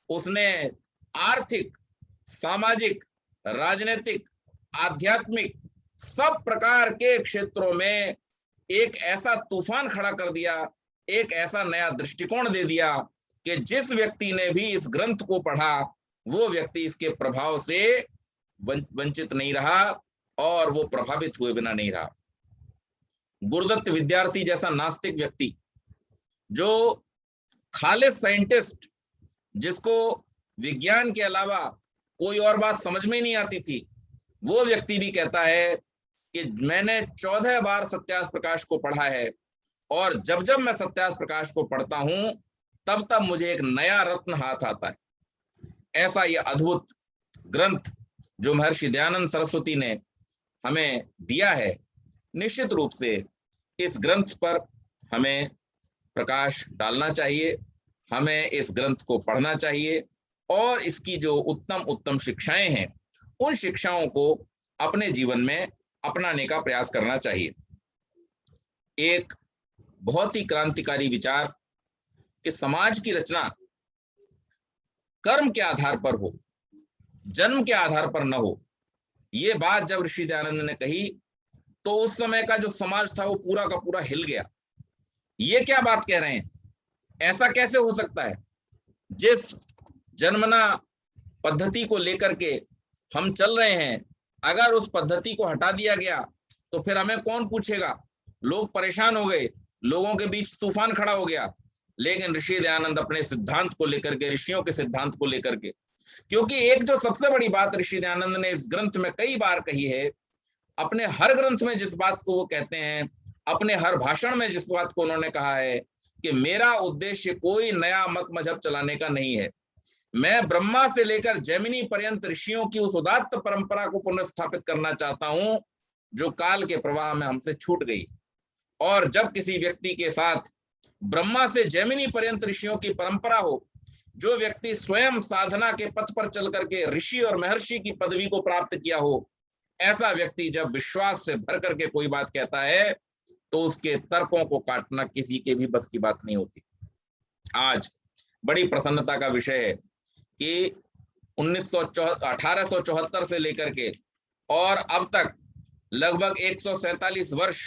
उसने आर्थिक, सामाजिक, राजनीतिक, आध्यात्मिक सब प्रकार के क्षेत्रों में एक ऐसा तूफान खड़ा कर दिया, एक ऐसा नया दृष्टिकोण दे दिया कि जिस व्यक्ति ने भी इस ग्रंथ को पढ़ा वो व्यक्ति इसके प्रभाव से वंचित नहीं रहा और वो प्रभावित हुए बिना नहीं रहा। गुरुदत्त विद्यार्थी जैसा नास्तिक व्यक्ति, जो खालिस साइंटिस्ट, जिसको विज्ञान के अलावा कोई और बात समझ में नहीं आती थी, वो व्यक्ति भी कहता है कि मैंने 14 बार सत्यार्थ प्रकाश को पढ़ा है और जब जब मैं सत्यार्थ प्रकाश को पढ़ता हूं तब तब मुझे एक नया रत्न हाथ आता है। ऐसा ये अद्भुत ग्रंथ जो महर्षि दयानंद सरस्वती ने हमें दिया है, निश्चित रूप से इस ग्रंथ पर हमें प्रकाश डालना चाहिए, हमें इस ग्रंथ को पढ़ना चाहिए और इसकी जो उत्तम उत्तम शिक्षाएं हैं उन शिक्षाओं को अपने जीवन में अपनाने का प्रयास करना चाहिए। एक बहुत ही क्रांतिकारी विचार कि समाज की रचना कर्म के आधार पर हो, जन्म के आधार पर न हो, ये बात जब ऋषि दयानंद ने कही तो उस समय का जो समाज था वो पूरा का पूरा हिल गया। ये क्या बात कह रहे हैं, ऐसा कैसे हो सकता है? जिस जन्मना पद्धति को लेकर के हम चल रहे हैं, अगर उस पद्धति को हटा दिया गया तो फिर हमें कौन पूछेगा? लोग परेशान हो गए, लोगों के बीच तूफान खड़ा हो गया। लेकिन ऋषि दयानंद अपने सिद्धांत को लेकर के, ऋषियों के सिद्धांत को लेकर के, क्योंकि एक जो सबसे बड़ी बात ऋषि दयानंद ने इस ग्रंथ में कई बार कही है, अपने हर ग्रंथ में जिस बात को वो कहते हैं, अपने हर भाषण में जिस बात को उन्होंने कहा है कि मेरा उद्देश्य कोई नया मत मजहब चलाने का नहीं है, मैं ब्रह्मा से लेकर जैमिनी पर्यंत ऋषियों की उस उदात्त परंपरा को पुनर्स्थापित करना चाहता हूं जो काल के प्रवाह में हमसे छूट गई। और जब किसी व्यक्ति के साथ ब्रह्मा से जैमिनी पर्यंत ऋषियों की परंपरा हो, जो व्यक्ति स्वयं साधना के पथ पर चल करके ऋषि और महर्षि की पदवी को प्राप्त किया हो, ऐसा व्यक्ति जब विश्वास से भर करके कोई बात कहता है तो उसके तर्कों को काटना किसी के भी बस की बात नहीं होती। आज बड़ी प्रसन्नता का विषय है कि 1874 से लेकर के और अब तक लगभग 147 वर्ष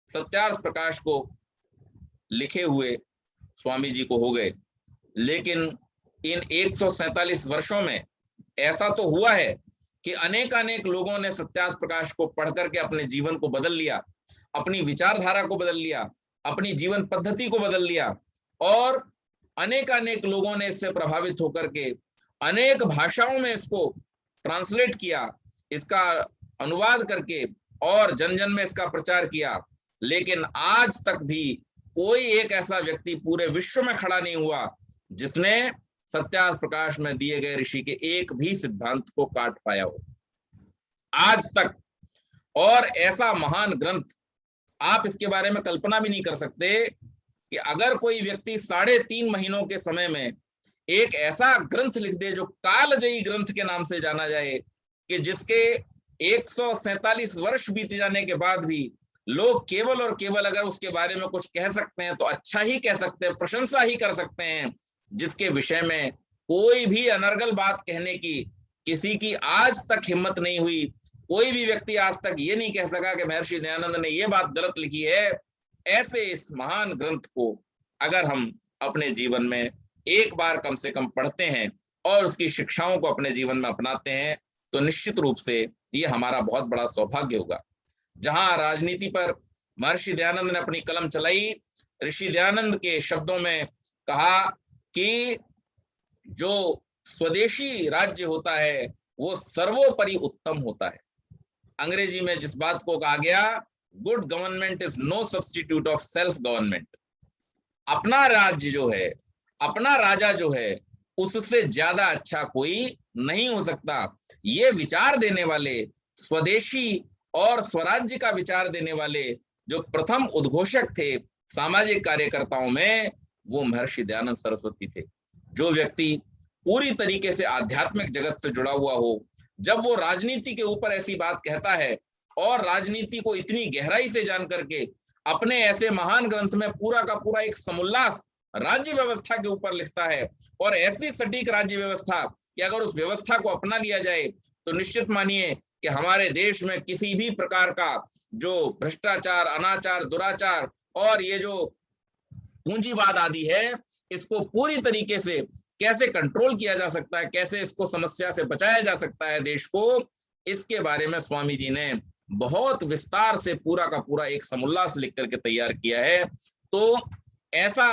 सत्यार्थ प्रकाश को लिखे हुए स्वामी जी को हो गए। लेकिन इन 147 वर्षों में ऐसा तो हुआ है कि अनेक लोगों ने सत्यार्थ प्रकाश को पढ़ करके अपने जीवन को बदल लिया, अपनी विचारधारा को बदल लिया, अपनी जीवन पद्धति को बदल लिया और अनेक लोगों ने इससे प्रभावित होकर के अनेक भाषाओं में इसको ट्रांसलेट किया, इसका अनुवाद करके और जन जन में इसका प्रचार किया। लेकिन आज तक भी कोई एक ऐसा व्यक्ति पूरे विश्व में खड़ा नहीं हुआ जिसने सत्यार्थ प्रकाश में दिए गए ऋषि के एक भी सिद्धांत को काट पाया हो आज तक। और ऐसा महान ग्रंथ, आप इसके बारे में कल्पना भी नहीं कर सकते कि अगर कोई व्यक्ति 3.5 महीनों के समय में एक ऐसा ग्रंथ लिख दे जो कालजयी ग्रंथ के नाम से जाना जाए, कि जिसके 147 वर्ष बीत जाने के बाद भी लोग केवल और केवल अगर उसके बारे में कुछ कह सकते हैं तो अच्छा ही कह सकते हैं, प्रशंसा ही कर सकते हैं, जिसके विषय में कोई भी अनर्गल बात कहने की किसी की आज तक हिम्मत नहीं हुई। कोई भी व्यक्ति आज तक ये नहीं कह सका कि महर्षि दयानंद ने ये बात गलत लिखी है। ऐसे इस महान ग्रंथ को अगर हम अपने जीवन में एक बार कम से कम पढ़ते हैं और उसकी शिक्षाओं को अपने जीवन में अपनाते हैं तो निश्चित रूप से ये हमारा बहुत बड़ा सौभाग्य होगा। जहां राजनीति पर महर्षि दयानंद ने अपनी कलम चलाई, ऋषि दयानंद के शब्दों में कहा कि जो स्वदेशी राज्य होता है वो सर्वोपरि उत्तम होता है। अंग्रेजी में जिस बात को कहा गया, good government is no substitute of self government. अपना राज्य जो है, अपना राजा जो है, उससे ज्यादा अच्छा कोई नहीं हो सकता। ये विचार देने वाले, स्वदेशी और स्वराज्य का विचार देने वाले जो प्रथम उद्घोषक थे सामाजिक कार्यकर्ताओं में, वो महर्षि दयानंद सरस्वती थे। जो व्यक्ति पूरी तरीके से आध्यात्मिक जगत से जुड़ा हुआ हो, जब वो राजनीति के ऊपर ऐसी बात कहता है और राजनीति को इतनी गहराई से जान करके अपने ऐसे महान ग्रंथ में पूरा का पूरा एक समुल्लास राज्य व्यवस्था के ऊपर लिखता है, और ऐसी सटीक राज्य व्यवस्था कि अगर उस व्यवस्था को अपना लिया जाए तो निश्चित मानिए कि हमारे देश में किसी भी प्रकार का जो भ्रष्टाचार, अनाचार, दुराचार और ये जो पूंजीवाद आदि है, इसको पूरी तरीके से कैसे कंट्रोल किया जा सकता है, कैसे इसको समस्या से बचाया जा सकता है देश को, इसके बारे में स्वामी जी ने बहुत विस्तार से पूरा का पूरा एक समुल्लास लिख करके तैयार किया है। तो ऐसा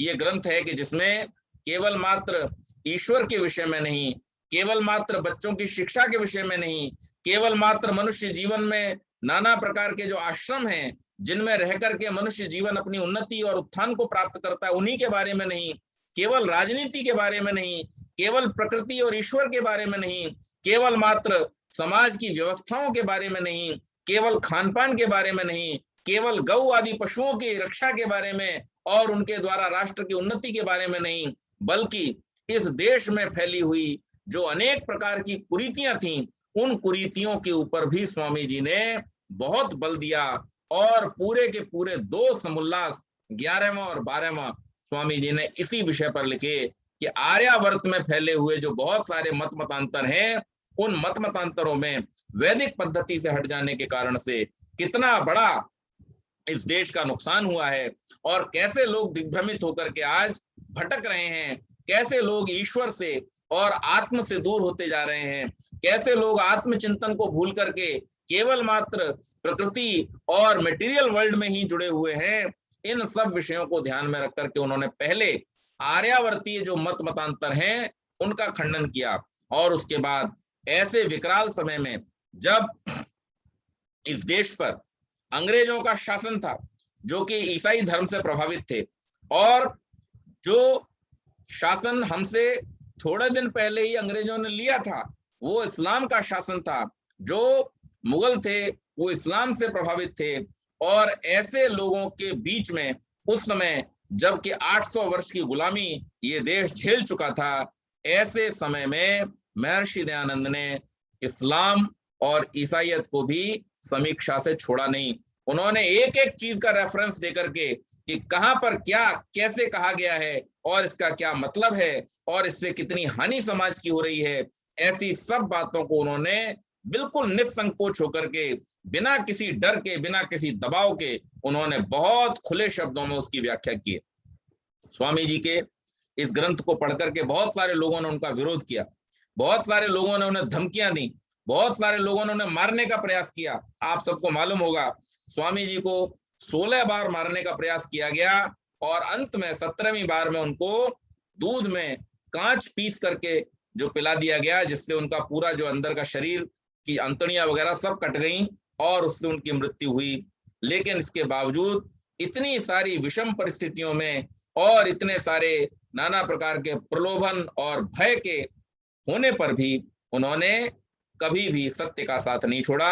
ये ग्रंथ है कि जिसमें केवल मात्र ईश्वर के विषय में नहीं, केवल मात्र बच्चों की शिक्षा के विषय में नहीं, केवल मात्र मनुष्य जीवन में नाना प्रकार के जो आश्रम हैं जिनमें रह करके मनुष्य जीवन अपनी उन्नति और उत्थान को प्राप्त करता है, उन्हीं के बारे में नहीं, केवल राजनीति के बारे में नहीं, केवल प्रकृति और ईश्वर के बारे में नहीं, केवल मात्र समाज की व्यवस्थाओं के बारे में नहीं, केवल खान पान के बारे में नहीं, केवल गौ आदि पशुओं की रक्षा के बारे में और उनके द्वारा राष्ट्र की उन्नति के बारे में नहीं, बल्कि इस देश में फैली हुई जो अनेक प्रकार की कुरीतियां थीं, उन कुरीतियों के ऊपर भी स्वामी जी ने बहुत बल दिया। और पूरे के पूरे 2 समुल्लास 11वां और 12वां स्वामी जी ने इसी विषय पर लिखे कि आर्यावर्त में फैले हुए जो बहुत सारे मत मतांतर हैं, उन मत मतांतरों में वैदिक पद्धति से हट जाने के कारण से कितना बड़ा इस देश का नुकसान हुआ है और कैसे लोग दिग्भ्रमित होकर के आज भटक रहे हैं, कैसे लोग ईश्वर से और आत्म से दूर होते जा रहे हैं, कैसे लोग आत्मचिंतन को भूल करके केवल मात्र प्रकृति और मटेरियल वर्ल्ड में ही जुड़े हुए हैं। इन सब विषयों को ध्यान में रख करके उन्होंने पहले आर्यावर्तीय जो मत मतांतर हैं उनका खंडन किया, और उसके बाद ऐसे विकराल समय में जब इस देश पर अंग्रेजों का शासन था जो कि ईसाई धर्म से प्रभावित थे, और जो शासन हमसे थोड़े दिन पहले ही अंग्रेजों ने लिया था वो इस्लाम का शासन था, जो मुगल थे वो इस्लाम से प्रभावित थे। और ऐसे लोगों के बीच में उस समय जबकि 800 वर्ष की गुलामी ये देश झेल चुका था, ऐसे समय में महर्षि दयानंद ने इस्लाम और ईसाईयत को भी समीक्षा से छोड़ा नहीं। उन्होंने एक एक चीज का रेफरेंस देकर के कि कहां पर क्या कैसे कहा गया है और इसका क्या मतलब है और इससे कितनी हानि समाज की हो रही है, ऐसी सब बातों को उन्होंने बिल्कुल निसंकोच होकर के, बिना किसी डर के, बिना किसी दबाव के, उन्होंने बहुत खुले शब्दों में उसकी व्याख्या की है। स्वामी जी के इस ग्रंथ को पढ़कर के बहुत सारे लोगों ने उनका विरोध किया, बहुत सारे लोगों ने उन्हें धमकियां दी, बहुत सारे लोगों ने उन्हें मारने का प्रयास किया। आप सबको मालूम होगा स्वामी जी को 16 बार मारने का प्रयास किया गया और अंत में 17वीं बार में उनको दूध में कांच पीस करके जो पिला दिया गया, जिससे उनका पूरा जो अंदर का शरीर की अंतड़ियां वगैरह सब कट गईं और उससे उनकी मृत्यु हुई। लेकिन इसके बावजूद इतनी सारी विषम परिस्थितियों में और इतने सारे नाना प्रकार के प्रलोभन और भय के होने पर भी उन्होंने कभी भी सत्य का साथ नहीं छोड़ा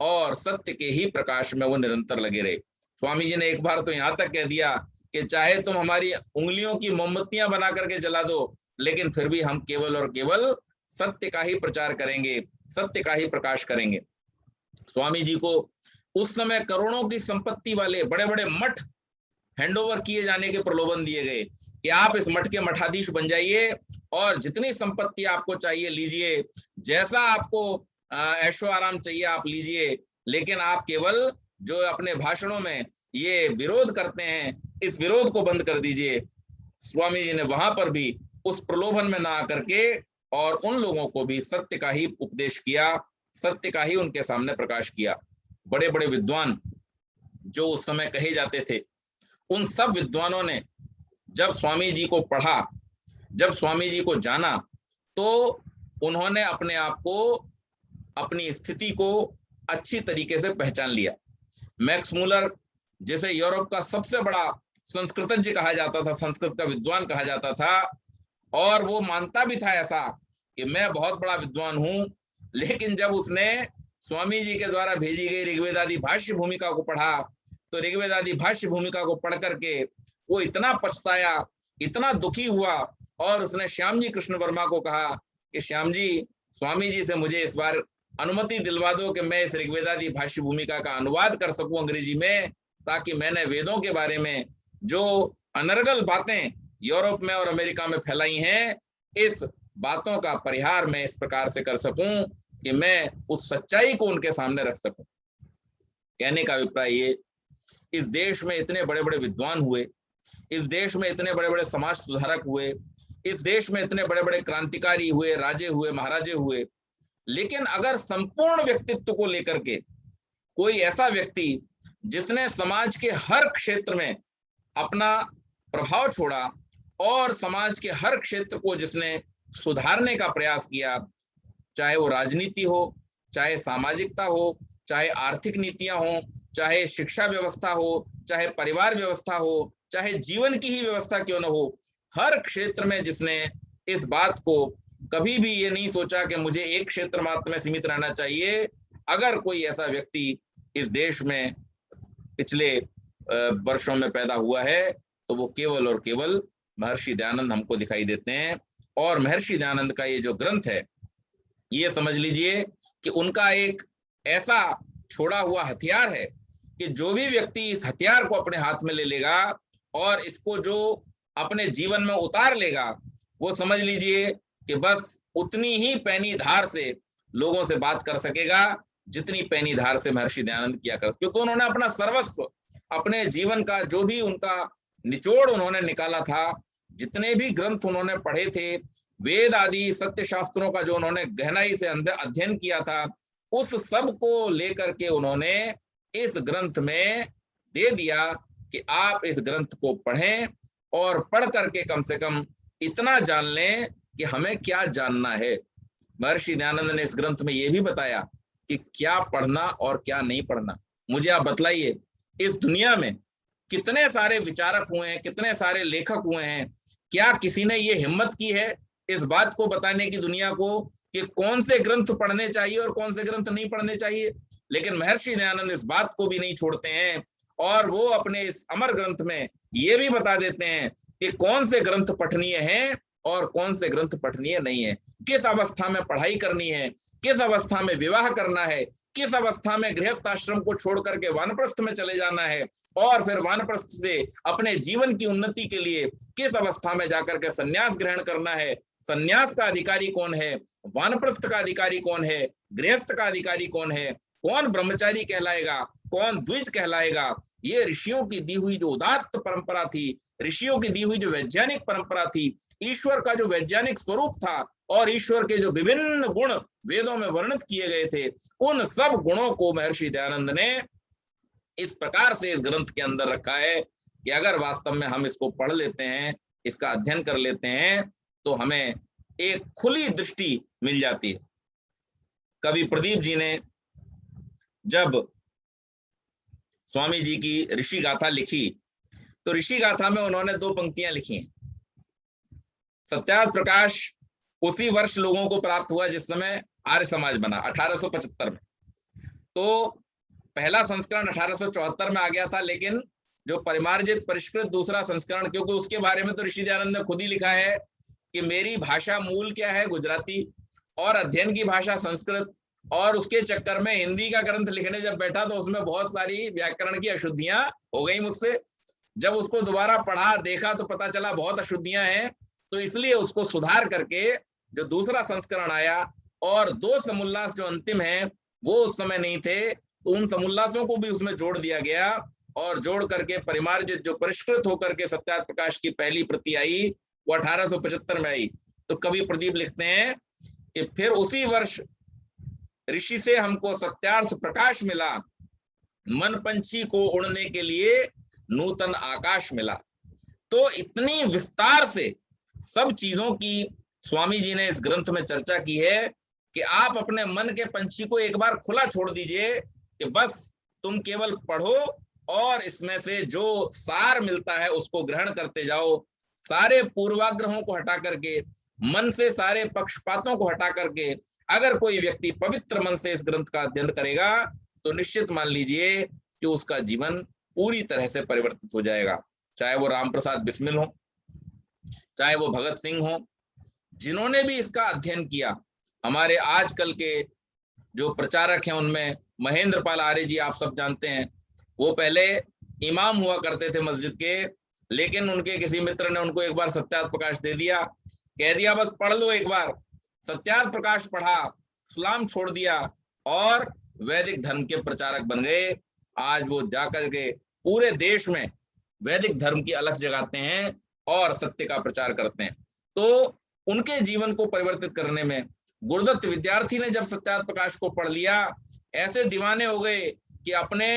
और सत्य के ही प्रकाश में वो निरंतर लगे रहे। स्वामी जी ने एक बार तो यहाँ तक कह दिया कि चाहे तुम हमारी उंगलियों की मोमबत्तियां बना करके जला दो, लेकिन फिर भी हम केवल और केवल सत्य का ही प्रचार करेंगे, सत्य का ही प्रकाश करेंगे। स्वामी जी को उस समय करोड़ों की संपत्ति वाले बड़े बड़े मठ हैंडओवर किए जाने के प्रलोभन दिए गए कि आप इस मठ के मठाधीश बन जाइए और जितनी संपत्ति आपको चाहिए लीजिए, जैसा आपको ऐशो आराम चाहिए आप लीजिए, लेकिन आप केवल जो अपने भाषणों में ये विरोध करते हैं, इस विरोध को बंद कर दीजिए। स्वामी जी ने वहां पर भी उस प्रलोभन में ना आकर के और उन लोगों को भी सत्य का ही उपदेश किया, सत्य का ही उनके सामने प्रकाश किया। बड़े बड़े विद्वान जो उस समय कहे जाते थे, उन सब विद्वानों ने जब स्वामी जी को पढ़ा, जब स्वामी जी को जाना, तो उन्होंने अपने आप को, अपनी स्थिति को अच्छी तरीके से पहचान लिया। मैक्स मूलर, जिसे यूरोप का सबसे बड़ा संस्कृतज्ञ कहा जाता था, संस्कृत का विद्वान कहा जाता था, और वो मानता भी था ऐसा कि मैं बहुत बड़ा विद्वान हूं, लेकिन जब उसने स्वामी जी के द्वारा भेजी गई ऋग्वेदादि भाष्य भूमिका को पढ़ा, तो ऋग्वेदादि भाष्य भूमिका को पढ़ करके वो इतना पछताया, इतना दुखी हुआ, और उसने श्याम जी कृष्ण वर्मा को कहा कि श्याम जी, स्वामी जी से मुझे इस बार अनुमति दिलवा दो कि मैं इस ऋग्वेदादि भाष्य भूमिका का अनुवाद कर सकूं अंग्रेजी में, ताकि मैंने वेदों के बारे में जो अनर्गल बातें यूरोप में और अमेरिका में फैलाई हैं, इस बातों का परिहार मैं इस प्रकार से कर सकूं कि मैं उस सच्चाई को उनके सामने रख सकूं। कहने का अभिप्राय ये, इस देश में इतने बड़े बड़े विद्वान हुए, इस देश में इतने बड़े बड़े समाज सुधारक हुए, इस देश में इतने बड़े बड़े क्रांतिकारी हुए, राजे हुए, महाराजे हुए, लेकिन अगर संपूर्ण व्यक्तित्व को लेकर के कोई ऐसा व्यक्ति जिसने समाज के हर क्षेत्र में अपना प्रभाव छोड़ा और समाज के हर क्षेत्र को जिसने सुधारने का प्रयास किया, चाहे वो राजनीति हो, चाहे सामाजिकता हो, चाहे आर्थिक नीतियां हो, चाहे शिक्षा व्यवस्था हो, चाहे परिवार व्यवस्था हो, चाहे जीवन की ही व्यवस्था क्यों न हो, हर क्षेत्र में जिसने इस बात को कभी भी ये नहीं सोचा कि मुझे एक क्षेत्र मात्र में सीमित रहना चाहिए, अगर कोई ऐसा व्यक्ति इस देश में पिछले वर्षों में पैदा हुआ है, तो वो केवल और केवल महर्षि दयानंद हमको दिखाई देते हैं। और महर्षि दयानंद का ये जो ग्रंथ है, ये समझ लीजिए कि उनका एक ऐसा छोड़ा हुआ हथियार है कि जो भी व्यक्ति इस हथियार को अपने हाथ में ले लेगा और इसको जो अपने जीवन में उतार लेगा, वो समझ लीजिए कि बस उतनी ही पैनी धार से लोगों से बात कर सकेगा जितनी पैनी धार से महर्षि दयानंद किया कर, क्योंकि उन्होंने अपना सर्वस्व, अपने जीवन का जो भी उनका निचोड़ उन्होंने निकाला था, जितने भी ग्रंथ उन्होंने पढ़े थे, वेद आदि सत्य शास्त्रों का जो उन्होंने गहराई से अध्ययन किया था, उस सब को लेकर के उन्होंने इस ग्रंथ में दे दिया कि आप इस ग्रंथ को पढ़ें और पढ़ करके कम से कम इतना जान लें कि हमें क्या जानना है। महर्षि दयानंद ने इस ग्रंथ में यह भी बताया कि क्या पढ़ना और क्या नहीं पढ़ना। मुझे आप बतलाइए, इस दुनिया में कितने सारे विचारक हुए हैं, कितने सारे लेखक हुए हैं, क्या किसी ने ये हिम्मत की है इस बात को बताने की दुनिया को कि कौन से ग्रंथ पढ़ने चाहिए और कौन से ग्रंथ नहीं पढ़ने चाहिए? लेकिन महर्षि दयानंद इस बात को भी नहीं छोड़ते हैं और वो अपने इस अमर ग्रंथ में ये भी बता देते हैं कि कौन से ग्रंथ पठनीय हैं और कौन से ग्रंथ पठनीय नहीं है, किस अवस्था में पढ़ाई करनी है, किस अवस्था में विवाह करना है, किस अवस्था में गृहस्थ आश्रम को छोड़ करके वानप्रस्थ में चले जाना है, और फिर वानप्रस्थ से अपने जीवन की उन्नति के लिए किस अवस्था में जाकर के संन्यास ग्रहण करना है। संन्यास का अधिकारी कौन है, वानप्रस्थ का अधिकारी कौन है, गृहस्थ का अधिकारी कौन है, कौन ब्रह्मचारी कहलाएगा, कौन द्विज कहलाएगा, ये ऋषियों की दी हुई जो उदात्त परंपरा थी, ऋषियों की दी हुई जो वैज्ञानिक परंपरा थी, ईश्वर का जो वैज्ञानिक स्वरूप था और ईश्वर के जो विभिन्न गुण वेदों में वर्णित किए गए थे, उन सब गुणों को महर्षि दयानंद ने इस प्रकार से इस ग्रंथ के अंदर रखा है कि अगर वास्तव में हम इसको पढ़ लेते हैं, इसका अध्ययन कर लेते हैं, तो हमें एक खुली दृष्टि मिल जाती है। कवि प्रदीप जी ने जब स्वामी जी की ऋषि गाथा लिखी, तो ऋषि गाथा में उन्होंने 2 पंक्तियां लिखी हैं। सत्यार्थ प्रकाश उसी वर्ष लोगों को प्राप्त हुआ जिस समय आर्य समाज बना, 1875 में। तो पहला संस्करण 1874 में आ गया था, लेकिन जो परिमार्जित परिष्कृत दूसरा संस्करण, क्योंकि उसके बारे में तो ऋषि दयानंद ने खुद ही लिखा है कि मेरी भाषा मूल क्या है, गुजराती, और अध्ययन की भाषा संस्कृत, और उसके चक्कर में हिंदी का ग्रंथ लिखने जब बैठा तो उसमें बहुत सारी व्याकरण की अशुद्धियां हो गई मुझसे। जब उसको दोबारा पढ़ा देखा तो पता चला बहुत अशुद्धियां हैं, तो इसलिए उसको सुधार करके जो दूसरा संस्करण आया, और 2 समुल्लास जो अंतिम है वो उस समय नहीं थे, तो उन समुल्लासों को भी उसमें जोड़ दिया गया, और जोड़ करके परिमार्जित जो परिष्कृत होकर के सत्यार्थ प्रकाश की पहली प्रति आई वो 1875 में आई। तो कवि प्रदीप लिखते हैं कि फिर उसी वर्ष ऋषि से हमको सत्यार्थ प्रकाश मिला, मन पंछी को उड़ने के लिए नूतन आकाश मिला। तो इतनी विस्तार से सब चीजों की स्वामी जी ने इस ग्रंथ में चर्चा की है कि आप अपने मन के पंछी को एक बार खुला छोड़ दीजिए कि बस तुम केवल पढ़ो और इसमें से जो सार मिलता है उसको ग्रहण करते जाओ। सारे पूर्वाग्रहों को हटा करके, मन से सारे पक्षपातों को हटा करके अगर कोई व्यक्ति पवित्र मन से इस ग्रंथ का अध्ययन करेगा तो निश्चित मान लीजिए कि उसका जीवन पूरी तरह से परिवर्तित हो जाएगा। चाहे वो राम प्रसाद बिस्मिल हो, चाहे वो भगत सिंह हो, जिन्होंने भी इसका अध्ययन किया। हमारे आजकल के जो प्रचारक हैं उनमें महेंद्र पाल आर्य जी, आप सब जानते हैं, वो पहले इमाम हुआ करते थे मस्जिद के, लेकिन उनके किसी मित्र ने उनको एक बार सत्यार्थ प्रकाश दे दिया, कह दिया बस पढ़ लो एक बार। सत्यार्थ प्रकाश पढ़ा, इस्लाम छोड़ दिया और वैदिक धर्म के प्रचारक बन गए। आज वो जाकर के पूरे देश में वैदिक धर्म की अलख जगाते हैं और सत्य का प्रचार करते हैं। तो उनके जीवन को परिवर्तित करने में गुरुदत्त विद्यार्थी ने जब सत्यार्थ प्रकाश को पढ़ लिया, ऐसे दीवाने हो गए कि अपने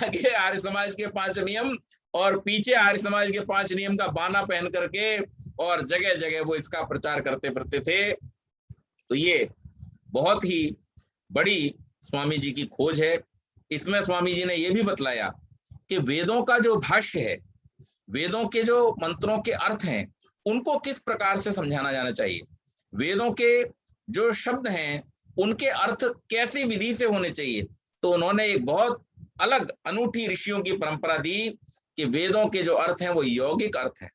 आगे आर्य समाज के 5 नियम और पीछे आर्य समाज के 5 नियम का बाना पहन करके और जगह जगह वो इसका प्रचार करते फिरते थे। तो ये बहुत ही बड़ी स्वामी जी की खोज है। इसमें स्वामी जी ने यह भी बतलाया कि वेदों का जो भाष्य है, वेदों के जो मंत्रों के अर्थ हैं, उनको किस प्रकार से समझाना जाना चाहिए। वेदों के जो शब्द हैं उनके अर्थ कैसी विधि से होने चाहिए। तो उन्होंने एक बहुत अलग अनूठी ऋषियों की परंपरा दी कि वेदों के जो अर्थ हैं वो यौगिक अर्थ है।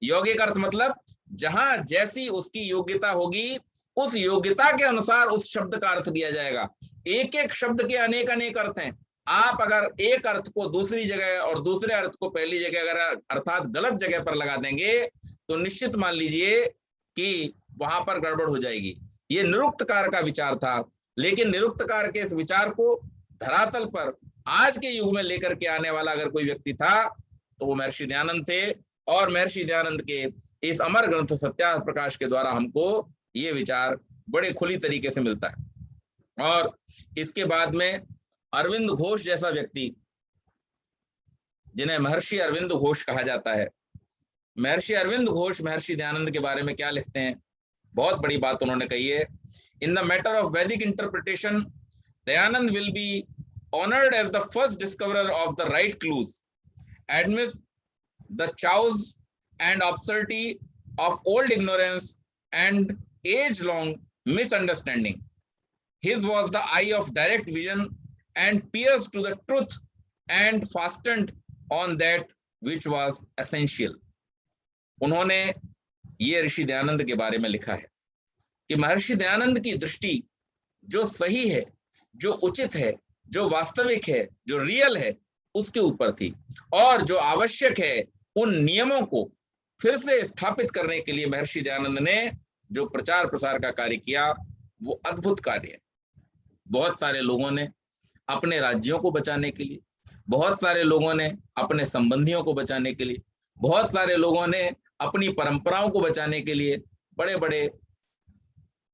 यौगिक अर्थ मतलब जहां जैसी उसकी योग्यता होगी उस योग्यता के अनुसार उस शब्द का अर्थ दिया जाएगा। एक एक शब्द के अनेक अनेक अर्थ हैं। आप अगर एक अर्थ को दूसरी जगह और दूसरे अर्थ को पहली जगह अगर अर्थात गलत जगह पर लगा देंगे तो निश्चित मान लीजिए कि वहां पर गड़बड़ हो जाएगी। ये निरुक्तकार का विचार था, लेकिन निरुक्तकार के इस विचार को धरातल पर आज के युग में लेकर के आने वाला अगर कोई व्यक्ति था तो वो महर्षि दयानंद थे। और महर्षि दयानंद के इस अमर ग्रंथ सत्यार्थ प्रकाश के द्वारा हमको ये विचार बड़े खुली तरीके से मिलता है। और इसके बाद में अरविंद घोष जैसा व्यक्ति, जिन्हें महर्षि अरविंद घोष कहा जाता है, महर्षि अरविंद घोष महर्षि दयानंद के बारे में क्या लिखते हैं, बहुत बड़ी बात उन्होंने कही है। इन द मैटर ऑफ वैदिक interpretation Dayanand will be honored as the first discoverer of the right clues, amidst the chaos and absurdity of old ignorance and age-long misunderstanding. His was the eye of direct vision and pierced to the truth and fastened on that which was essential. उन्होंने ये ऋषि दयानंद के बारे में लिखा है कि महर्षि दयानंद की दृष्टि जो सही है, जो उचित है, जो वास्तविक है, जो रियल है, उसके ऊपर थी, और जो आवश्यक है उन नियमों को फिर से स्थापित करने के लिए महर्षि दयानंद ने जो प्रचार प्रसार का कार्य किया वो अद्भुत कार्य है। बहुत सारे लोगों ने अपने राज्यों को बचाने के लिए, बहुत सारे लोगों ने अपने संबंधियों को बचाने के लिए, बहुत सारे लोगों ने अपनी परंपराओं को बचाने के लिए बड़े बड़े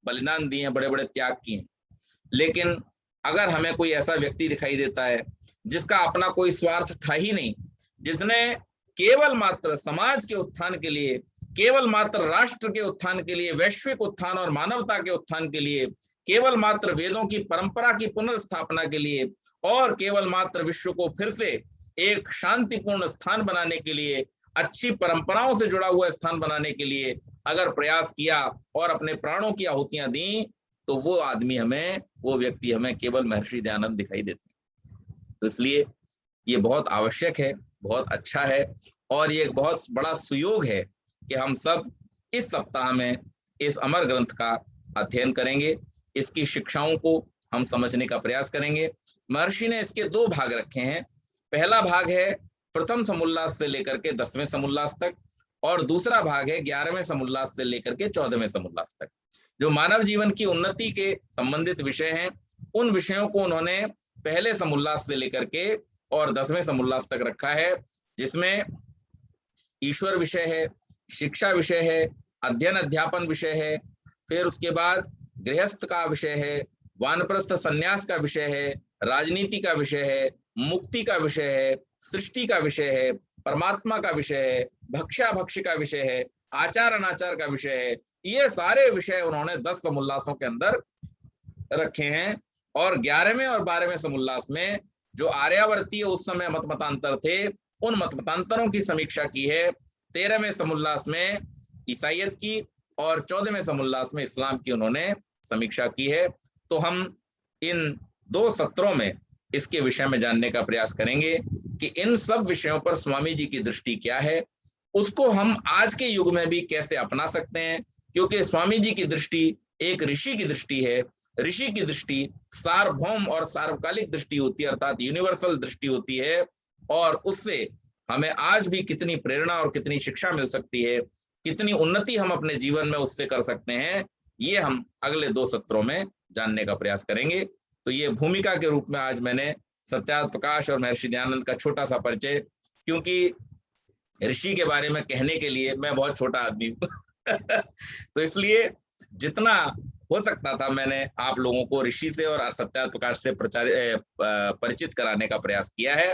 बलिदान दिए, बड़े बड़े त्याग किए। लेकिन अगर हमें कोई ऐसा व्यक्ति दिखाई देता है जिसका अपना कोई स्वार्थ था ही नहीं, जिसने केवल मात्र समाज के उत्थान के लिए, केवल मात्र राष्ट्र के उत्थान के लिए, वैश्विक उत्थान और मानवता के उत्थान के लिए, केवल मात्र वेदों की परंपरा की पुनर्स्थापना के लिए और केवल मात्र विश्व को फिर से एक शांतिपूर्ण स्थान बनाने के लिए, अच्छी परंपराओं से जुड़ा हुआ स्थान बनाने के लिए अगर प्रयास किया और अपने प्राणों की आहुतियां दी, तो वो आदमी हमें, वो व्यक्ति हमें केवल महर्षि दयानंद दिखाई देते हैं। तो इसलिए ये बहुत आवश्यक है बहुत अच्छा है और ये एक बहुत बड़ा सुयोग है कि हम सब इस सप्ताह में इस अमर ग्रंथ का अध्ययन करेंगे, इसकी शिक्षाओं को हम समझने का प्रयास करेंगे। महर्षि ने इसके 2 भाग रखे हैं। पहला भाग है प्रथम समुल्लास से लेकर के 10वें समुल्लास तक, और दूसरा भाग है 11वें समुल्लास से लेकर के 14वें समुल्लास तक। जो मानव जीवन की उन्नति के संबंधित विषय हैं, उन विषयों को उन्होंने पहले समुल्लास से लेकर के और 10वें समुल्लास तक रखा है, जिसमें ईश्वर विषय है, शिक्षा विषय है, अध्ययन अध्यापन विषय है, फिर उसके बाद गृहस्थ का विषय है, वानप्रस्थ संन्यास का विषय है, राजनीति का विषय है, मुक्ति का विषय है, सृष्टि का विषय है, परमात्मा का विषय है, भक्ष्याभक्ष्य का विषय है, आचार अनाचार का विषय है। ये सारे विषय उन्होंने 10 समुल्लासों के अंदर रखे हैं। और 11वें और 12वें समुल्लास में जो आर्यावर्तीय उस समय मत मतांतर थे, उन मत मतांतरों की समीक्षा की है। 13वें समुल्लास में ईसाइयत की और 14वें समुल्लास में इस्लाम की उन्होंने समीक्षा की है। तो हम इन 2 सत्रों में इसके विषय में जानने का प्रयास करेंगे कि इन सब विषयों पर स्वामी जी की दृष्टि क्या है, उसको हम आज के युग में भी कैसे अपना सकते हैं, क्योंकि स्वामी जी की दृष्टि एक ऋषि की दृष्टि है। ऋषि की दृष्टि सार्वभौम और सार्वकालिक दृष्टि होती है, अर्थात यूनिवर्सल दृष्टि होती है, और उससे हमें आज भी कितनी प्रेरणा और कितनी शिक्षा मिल सकती है, कितनी उन्नति हम अपने जीवन में उससे कर सकते हैं, ये हम अगले 2 सत्रों में जानने का प्रयास करेंगे। तो ये भूमिका के रूप में आज मैंने सत्यार्थ प्रकाश और महर्षि दयानंद का छोटा सा परिचय, क्योंकि ऋषि के बारे में कहने के लिए मैं बहुत छोटा आदमी हूँ तो इसलिए जितना हो सकता था मैंने आप लोगों को ऋषि से और सत्यार्थ प्रकाश से परिचित कराने का प्रयास किया है।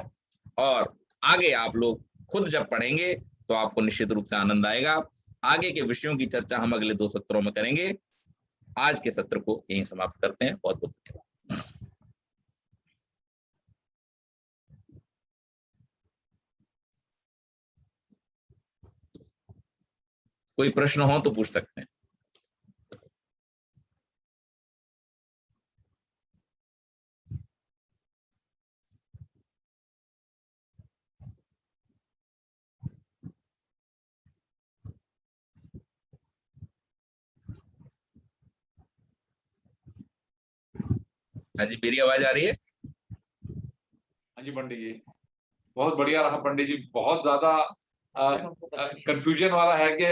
और आगे आप लोग खुद जब पढ़ेंगे तो आपको निश्चित रूप से आनंद आएगा। आगे के विषयों की चर्चा हम अगले 2 सत्रों में करेंगे। आज के सत्र को यहीं समाप्त करते हैं। बहुत बहुत धन्यवाद। कोई प्रश्न हो तो पूछ सकते हैं। हाँ जी, मेरी आवाज आ रही है? हाँ जी पंडित जी, बहुत बढ़िया रहा पंडित जी। बहुत ज्यादा कंफ्यूजन वाला है कि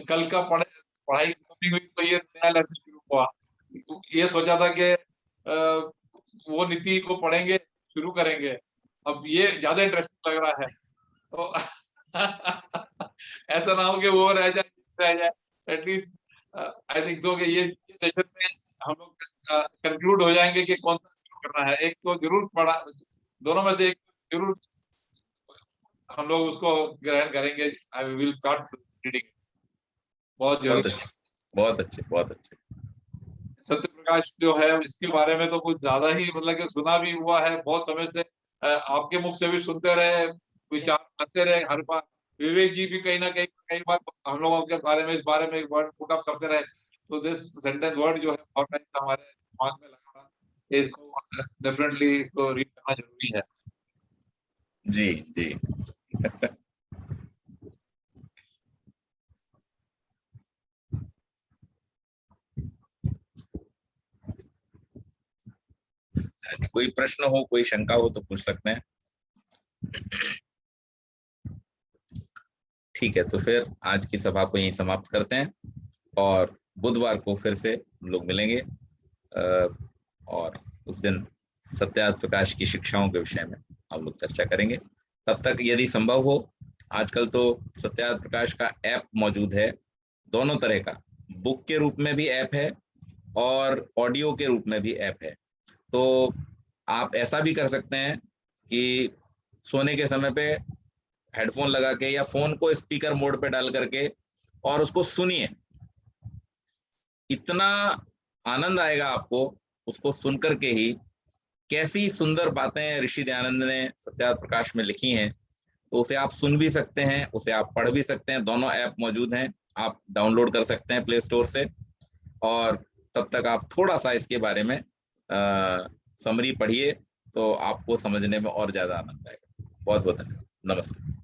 कल का पढ़ाई हुई तो ये नया लेसन शुरू हुआ। ये सोचा था कि वो नीति को पढ़ेंगे, शुरू करेंगे, अब ये ज्यादा इंटरेस्टिंग लग रहा है। तो ऐसा ना हो कि वो रह जाए। एटलीस्ट आई थिंक सो कि ये सेशन में हम लोग कंक्लूड हो जाएंगे कि कौन सा शुरू करना है। एक तो जरूर पढ़ा, दोनों में से एक जरूर हम लोग उसको ग्रहण करेंगे। I will start reading. बहुत अच्छे, बहुत अच्छे, बहुत अच्छे। सत्य प्रकाश जो है इसके बारे में तो कुछ ज्यादा ही मतलब कि सुना भी हुआ है, बहुत समय से आपके मुख से भी सुनते रहे, विचार आते रहे हर बार। विवेक जी भी कहीं ना कहीं कई बार हम लोगों के बारे में, इस बारे में एक वर्ड पुट अप करते रहे। तो दिस सेंटेंस वर्ड जो है बहुत टाइम हमारे दिमाग में लगा रहा, इसको डेफिनेटली इसको रीड करना जरूरी है। जी जी कोई प्रश्न हो, कोई शंका हो तो पूछ सकते हैं। ठीक है, तो फिर आज की सभा को यहीं समाप्त करते हैं और बुधवार को फिर से हम लोग मिलेंगे और उस दिन सत्यार्थ प्रकाश की शिक्षाओं के विषय में हम लोग चर्चा करेंगे। तब तक यदि संभव हो, आजकल तो सत्यार्थ प्रकाश का ऐप मौजूद है, दोनों तरह का, बुक के रूप में भी ऐप है और ऑडियो के रूप में भी ऐप है। तो आप ऐसा भी कर सकते हैं कि सोने के समय पे हेडफोन लगा के या फोन को स्पीकर मोड पे डाल करके और उसको सुनिए। इतना आनंद आएगा आपको उसको सुन करके ही। कैसी सुंदर बातें ऋषि दयानंद ने सत्यार्थ प्रकाश में लिखी हैं, तो उसे आप सुन भी सकते हैं, उसे आप पढ़ भी सकते हैं। दोनों ऐप मौजूद हैं, आप डाउनलोड कर सकते हैं प्ले स्टोर से। और तब तक आप थोड़ा सा इसके बारे में समरी पढ़िए तो आपको समझने में और ज्यादा आनंद आएगा। बहुत बहुत धन्यवाद। नमस्कार।